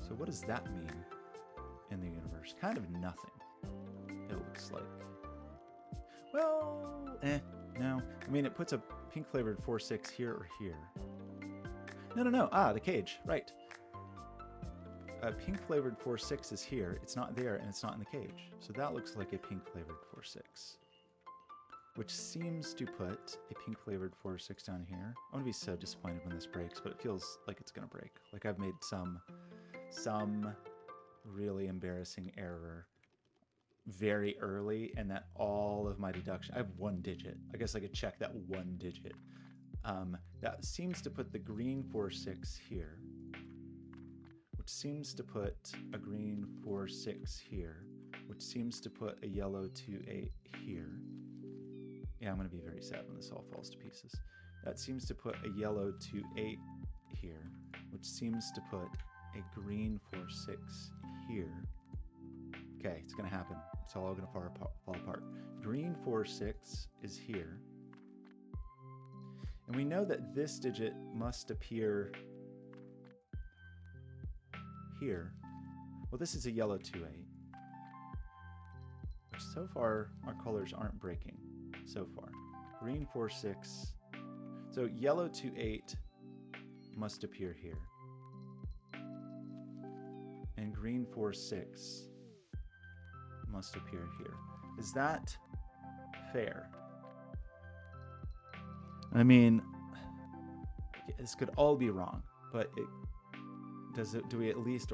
So what does that mean in the universe? Kind of nothing, it looks like. Well, no. I mean, it puts a pink flavored 4-6 here or here. No. Ah, the cage, right. A pink flavored 4-6 is here. It's not there, and it's not in the cage. So that looks like a pink flavored 4-6, which seems to put a pink flavored 4-6 down here. I'm gonna be so disappointed when this breaks, but it feels like it's gonna break. Like I've made some really embarrassing error very early, and that all of my deduction, I have one digit. I guess I could check that one digit. That seems to put the green 4-6 here, which seems to put a green 4-6 here, which seems to put a yellow 2-8 here. Yeah, I'm going to be very sad when this all falls to pieces. That seems to put a yellow 2-8 here, which seems to put a green 4-6 here. Okay, it's going to happen. It's all going to fall apart. Green 4-6 is here. And we know that this digit must appear here. Well, this is a yellow 2-8, which so far our colors aren't breaking so far. Green 4-6. So yellow 2-8 must appear here. And green 4-6 must appear here. Is that fair? I mean, this could all be wrong, but are we at least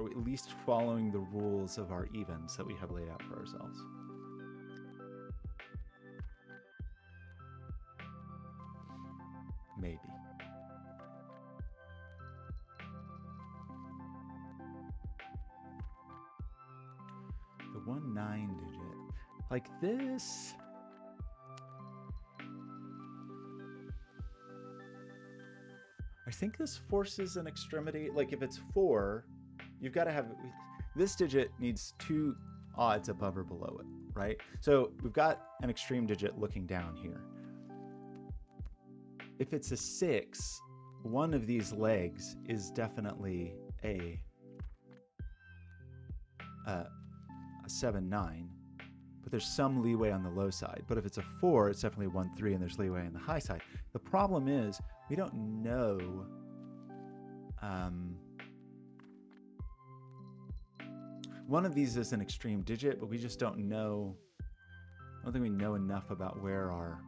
following the rules of our evens that we have laid out for ourselves? Maybe. The 1-9 digit, like this. I think this forces an extremity. Like if it's 4, you've got to have, this digit needs 2 odds above or below it, right? So we've got an extreme digit looking down here. If it's a 6, one of these legs is definitely a 7-9, but there's some leeway on the low side. But if it's a 4, it's definitely 1-3, and there's leeway on the high side. The problem is we don't know one of these is an extreme digit, but we just don't know. I don't think we know enough about where our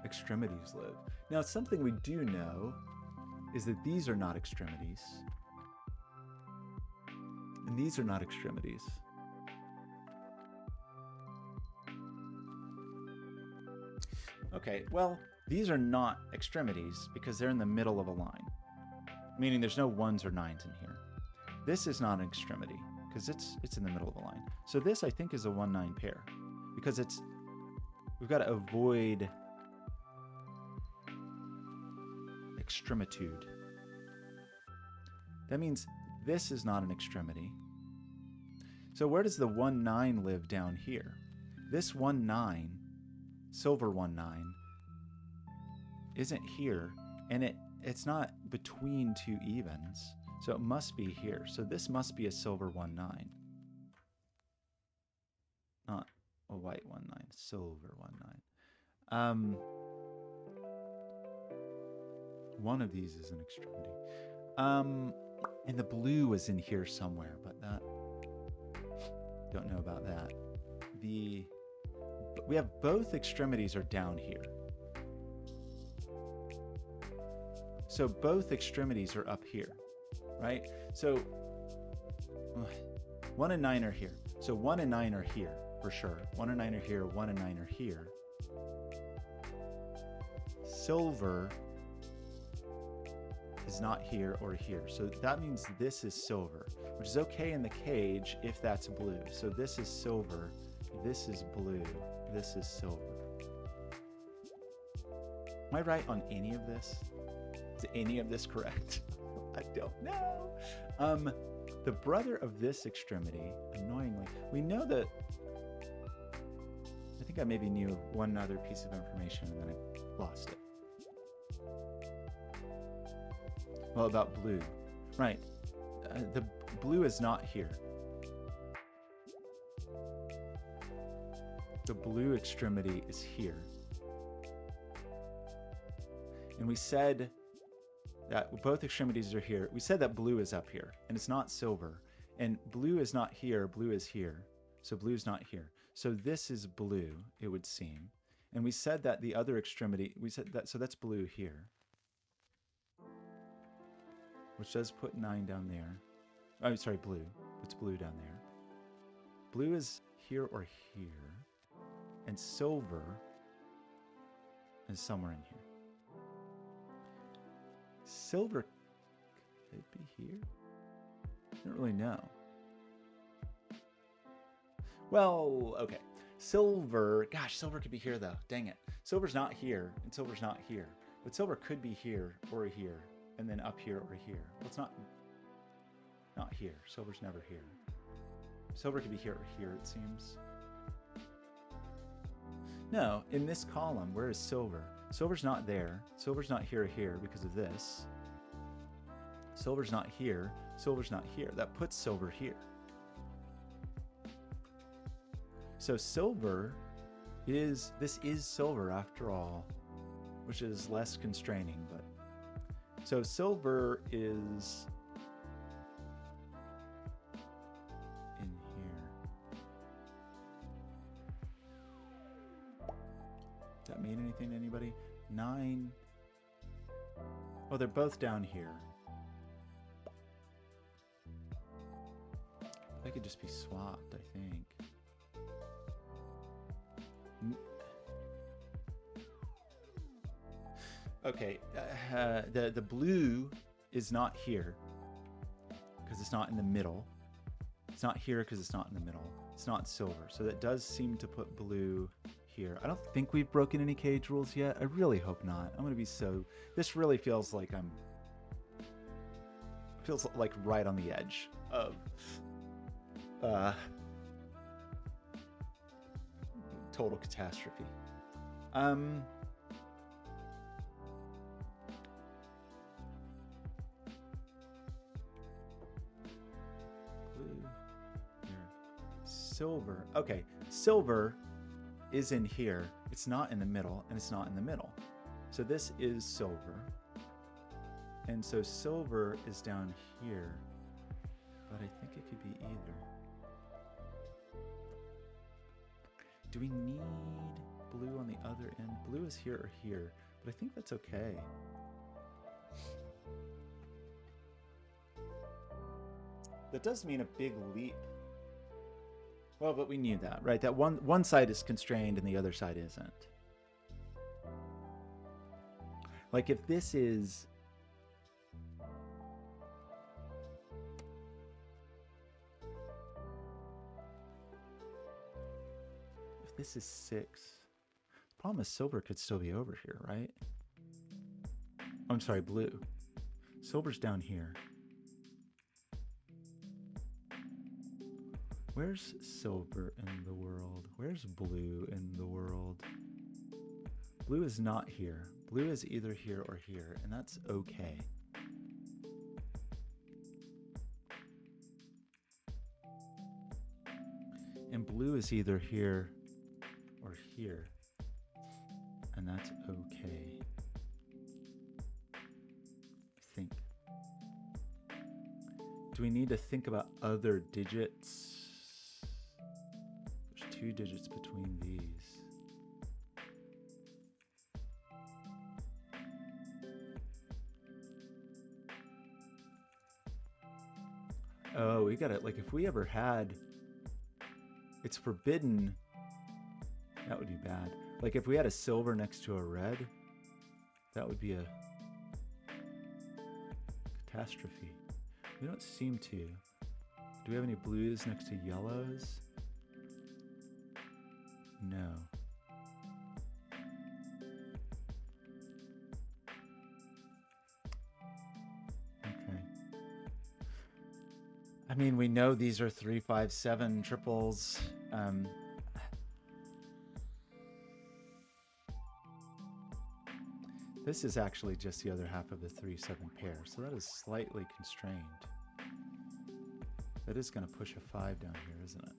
extremities live. Now, something we do know is that these are not extremities, and these are not extremities. Okay, well, these are not extremities because they're in the middle of a line, meaning there's no 1s or 9s in here. This is not an extremity because it's in the middle of a line. So this, I think, is a 1-9 pair because we've got to avoid extremitude. That means this is not an extremity. So where does the 1-9 live down here? This 1-9, silver 1-9, isn't here, and it's not between 2 evens, so it must be here. So this must be a silver 1-9, not a white 1-9, silver 1-9. One of these is an extremity. And the blue is in here somewhere, but that, don't know about that. We have both extremities are down here. So both extremities are up here, right? So 1 and 9 are here. So 1 and 9 are here for sure. 1 and 9 are here, 1 and 9 are here. Silver is not here or here. So that means this is silver, which is okay in the cage if that's blue. So this is silver, this is blue, this is silver. Am I right on any of this? Is any of this correct? I don't know. The brother of this extremity, annoyingly, we know that, I think I maybe knew one other piece of information and then I lost it. Well, about blue. Right. The blue is not here. The blue extremity is here. And we said that both extremities are here. We said that blue is up here, and it's not silver. And blue is not here, blue is here. So blue's not here. So this is blue, it would seem. And we said that the other extremity, we said that, so that's blue here. Which does put 9 down there. Oh, sorry, blue. It's blue down there. Blue is here or here. And silver is somewhere in here. Silver could be here? I don't really know. Well, okay. Silver, gosh, silver could be here though. Dang it. Silver's not here, and silver's not here. But silver could be here or here, and then up here or here. Well, it's not here. Silver's never here. Silver could be here or here, it seems. No, in this column, where is silver? Silver's not there. Silver's not here or here because of this. Silver's not here. Silver's not here. That puts silver here. So silver is, this is silver after all, which is less constraining, but. So silver is in here. Does that mean anything to anybody? 9. Oh, they're both down here. They could just be swapped, I think. Okay, the blue is not here because it's not in the middle. It's not here because it's not in the middle. It's not silver, so that does seem to put blue here. I don't think we've broken any cage rules yet. I really hope not. I'm gonna be so. This really feels like feels like right on the edge of total catastrophe. Blue here. Silver. Okay, silver is in here. It's not in the middle, and it's not in the middle. So this is silver. And so silver is down here, but I think it could be either. Do we need blue on the other end? Blue is here or here, but I think that's okay. That does mean a big leap. Well, but we knew that, right? That one side is constrained and the other side isn't. Like if this is... If this is 6, the problem is silver could still be over here, right? I'm sorry, blue. Silver's down here. Where's silver in the world? Where's blue in the world? Blue is not here. Blue is either here or here, and that's okay. And blue is either here or here, and that's okay. I think. Do we need to think about other digits? There's 2 digits between these. Oh, we got it. Like if we ever had, it's forbidden. That would be bad. Like if we had a silver next to a red, that would be a Catastrophe. We don't seem to. Do we have any blues next to yellows? No. Okay. I mean, we know these are 3, 5, 7 triples. This is actually just the other half of the 3-7 pair, so that is slightly constrained. That is going to push a 5 down here, isn't it?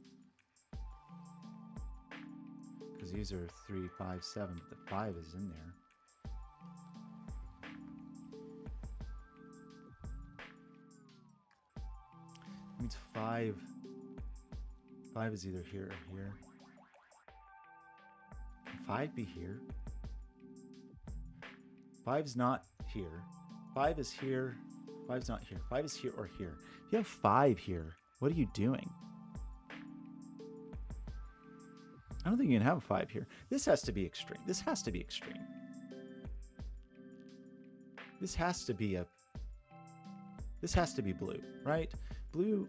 Because these are 3, 5, 7, but the 5 is in there. That means 5 is either here or here. Can 5 be here? 5's not here. 5 is here. 5's not here. 5 is here or here. If you have 5 here, what are you doing? I don't think you can have a 5 here. This has to be extreme. This has to be extreme. This has to be blue, right? Blue,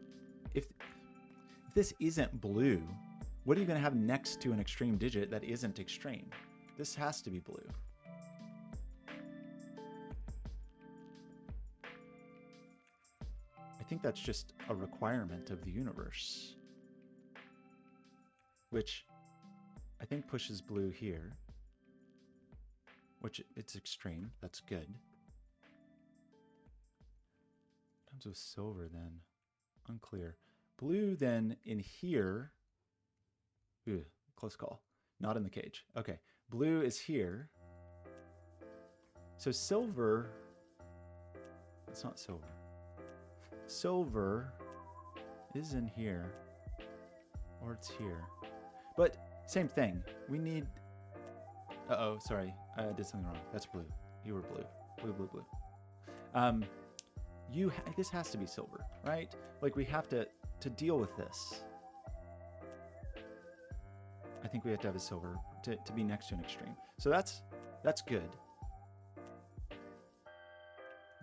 if this isn't blue, what are you going to have next to an extreme digit that isn't extreme? This has to be blue. I think that's just a requirement of the universe, which I think pushes blue here, which it's extreme. That's good. What happens with silver then? Unclear. Blue then in here. Ooh, close call. Not in the cage. Okay. Blue is here. So silver. It's not silver. Silver is in here, or it's here. But same thing. We need... Uh-oh, sorry. I did something wrong. That's blue. You were blue. Blue, blue, blue. This has to be silver, right? Like, we have to deal with this. I think we have to have a silver to be next to an extreme. So that's good.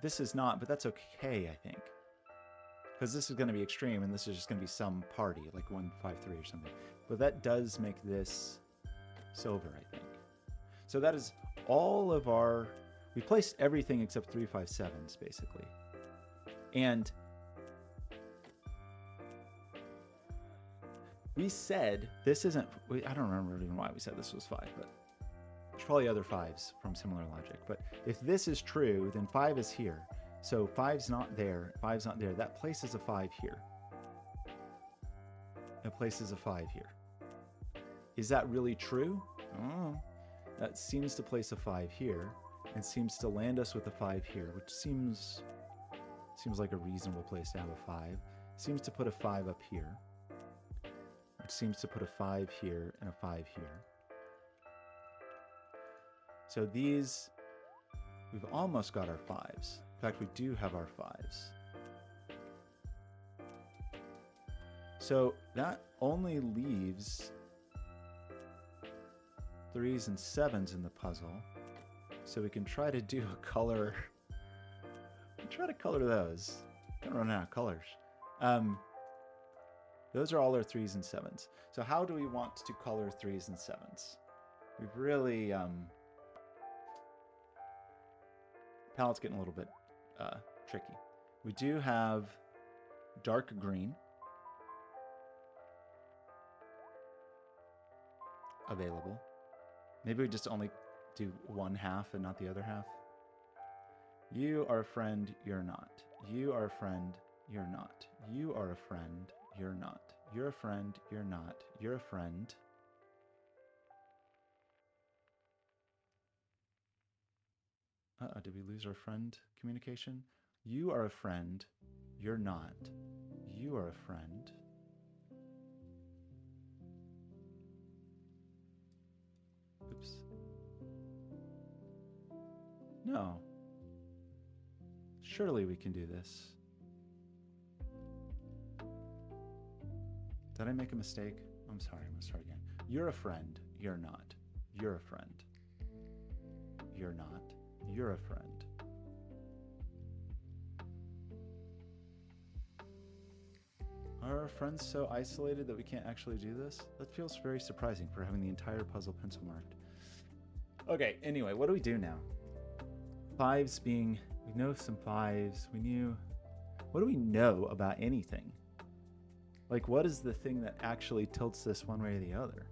This is not, but that's okay, I think. Because this is going to be extreme, and this is just going to be some party, like 1, 5, 3 or something. But that does make this silver, I think. So that is all of our... We placed everything except 3, 5, 7s, basically. And we said this isn't... I don't remember even why we said this was 5, but there's probably other 5s from similar logic. But if this is true, then 5 is here. So 5's not there, 5's not there. That places a 5 here. That places a 5 here. Is that really true? That seems to place a 5 here, and seems to land us with a 5 here, which seems like a reasonable place to have a 5. Seems to put a 5 up here, which seems to put a 5 here and a 5 here. So these, we've almost got our 5s. In fact, we do have our 5s. So that only leaves 3s and 7s in the puzzle. So we can try to do a color. Try to color those. I don't know how colors. Those are all our 3s and 7s. So how do we want to color 3s and 7s? We've really palette's getting a little bit tricky. We do have dark green available. Maybe we just only do one half and not the other half. You are a friend, you're not. You are a friend, you're not. You are a friend, you're not. You're a friend, you're not. You're a friend. Did we lose our friend communication? You are a friend, you're not. You are a friend. Oops. No. Surely we can do this. Did I make a mistake? I'm sorry, I'm gonna start again. You're a friend, you're not. You're a friend. You're not. You're a friend. Are our friends so isolated that we can't actually do this? That feels very surprising for having the entire puzzle pencil marked. Okay, anyway, what do we do now? Fives being, we know some fives. We knew, what do we know about anything? Like, what is the thing that actually tilts this one way or the other?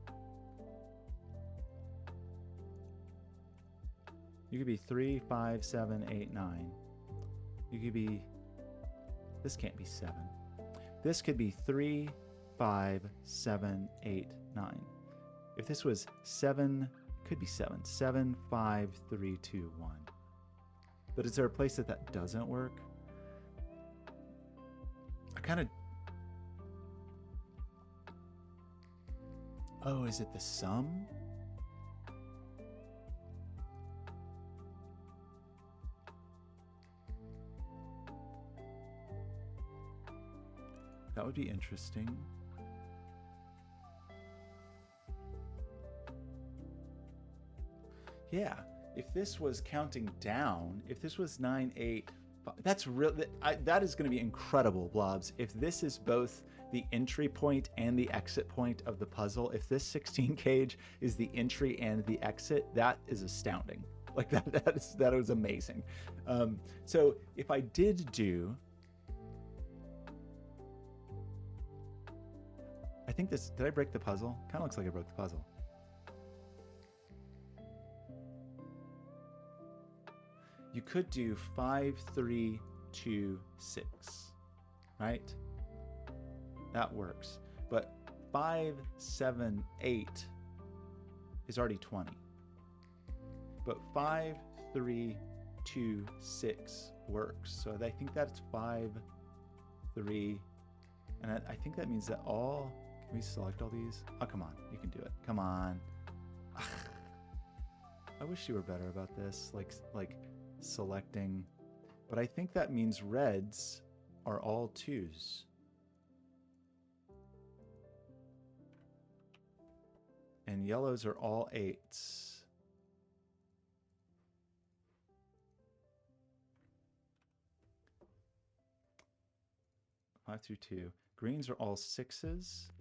You could be 3, 5, 7, 8, 9. You could be, this can't be 7. This could be 3, 5, 7, 8, 9. If this was 7, could be 7. 7, 5, 3, 2, 1. But is there a place that that doesn't work? I kind of... Oh, is it the sum? That would be interesting. Yeah, if this was counting down, if this was 9, 8, 5, that's real. That is going to be incredible, Blobz. If this is both the entry point and the exit point of the puzzle, if this 16 cage is the entry and the exit, that is astounding. Like that was amazing. So if I did do, I think this, did I break the puzzle? Kind of looks like I broke the puzzle. You could do 5, 3, 2, 6, right? That works. But 5, 7, 8 is already 20. But 5, 3, 2, 6 works. So I think that's 5, 3, and I think that means that all, can we select all these? Oh, come on, you can do it. Come on. I wish you were better about this, like selecting, but I think that means reds are all 2s. And yellows are all 8s. Five through 2. Greens are all 6s.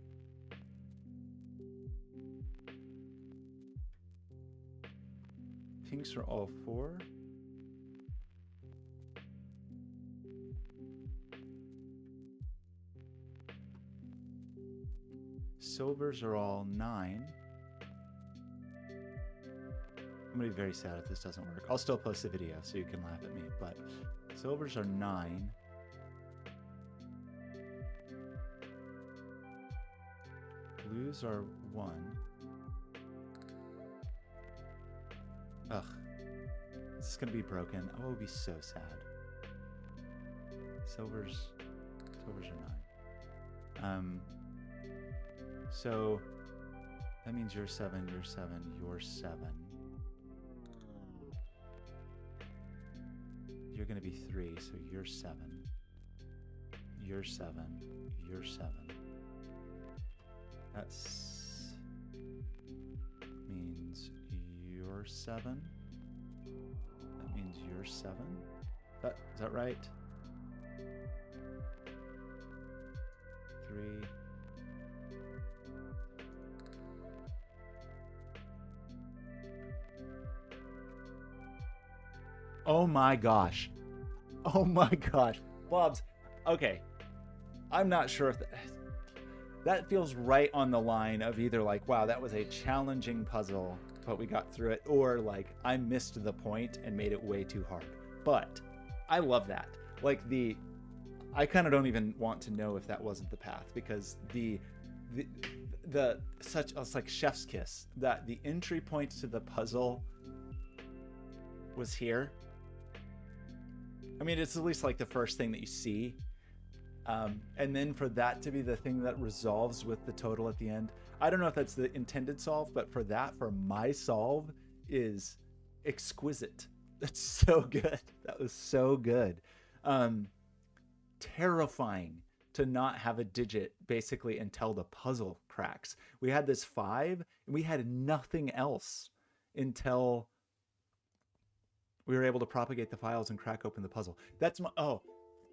Pinks are all 4. Silvers are all 9. I'm gonna be very sad if this doesn't work. I'll still post the video so you can laugh at me, but silvers are 9. Blues are 1. Ugh. This is gonna be broken. I will be so sad. Silvers are 9. So that means you're 7, you're 7, you're 7. You're gonna be 3, so you're 7. You're 7, you're 7. That's means you're 7. That means you're 7. Is that right? 3. Oh my gosh. Oh my gosh. Blobz. Okay. I'm not sure if that feels right on the line of either like, wow, that was a challenging puzzle, but we got through it, or like I missed the point and made it way too hard. But I love that. Like I kind of don't even want to know if that wasn't the path, because it's like chef's kiss, that the entry point to the puzzle was here. I mean, it's at least like the first thing that you see. And then for that to be the thing that resolves with the total at the end. I don't know if that's the intended solve, but for my solve is exquisite. That's so good. That was so good. Terrifying to not have a digit basically until the puzzle cracks. We had this 5 and we had nothing else until we were able to propagate the files and crack open the puzzle. That's my,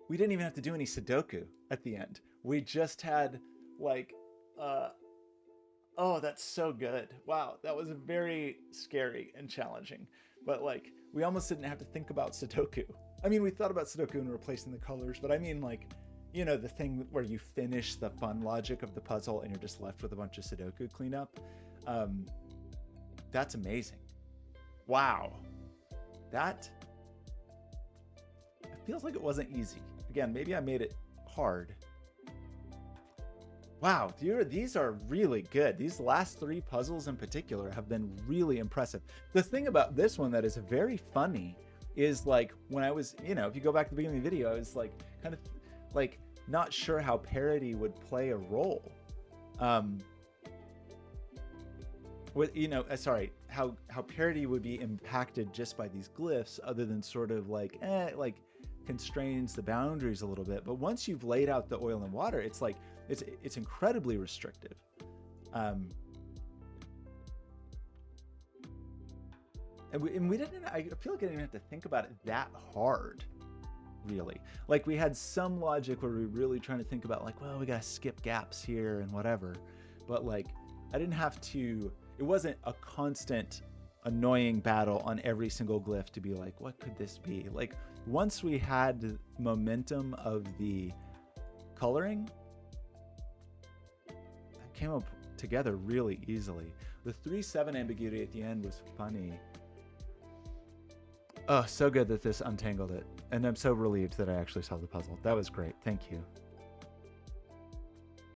we didn't even have to do any Sudoku at the end. We just had like, oh, that's so good. Wow, that was very scary and challenging. But like, we almost didn't have to think about Sudoku. I mean, we thought about Sudoku and replacing the colors, but I mean, like, you know, the thing where you finish the fun logic of the puzzle and you're just left with a bunch of Sudoku cleanup. That's amazing. Wow. That it feels like it wasn't easy. Again, maybe I made it hard. Wow, these are really good. These last 3 puzzles in particular have been really impressive. The thing about this one that is very funny is like when I was, you know, if you go back to the beginning of the video, I was like kind of like not sure how parody would play a role. With, you know, sorry, how parody would be impacted just by these glyphs, other than sort of like constrains the boundaries a little bit. But once you've laid out the oil and water, it's like it's incredibly restrictive. And we didn't, I feel like I didn't have to think about it that hard, really. Like we had some logic where we were really trying to think about like, well, we gotta skip gaps here and whatever. But like, I didn't have to, it wasn't a constant annoying battle on every single glyph to be like, what could this be? Like once we had the momentum of the coloring, that came up together really easily. The 3-7 ambiguity at the end was funny. Oh, so good that this untangled it. And I'm so relieved that I actually solved the puzzle. That was great. Thank you.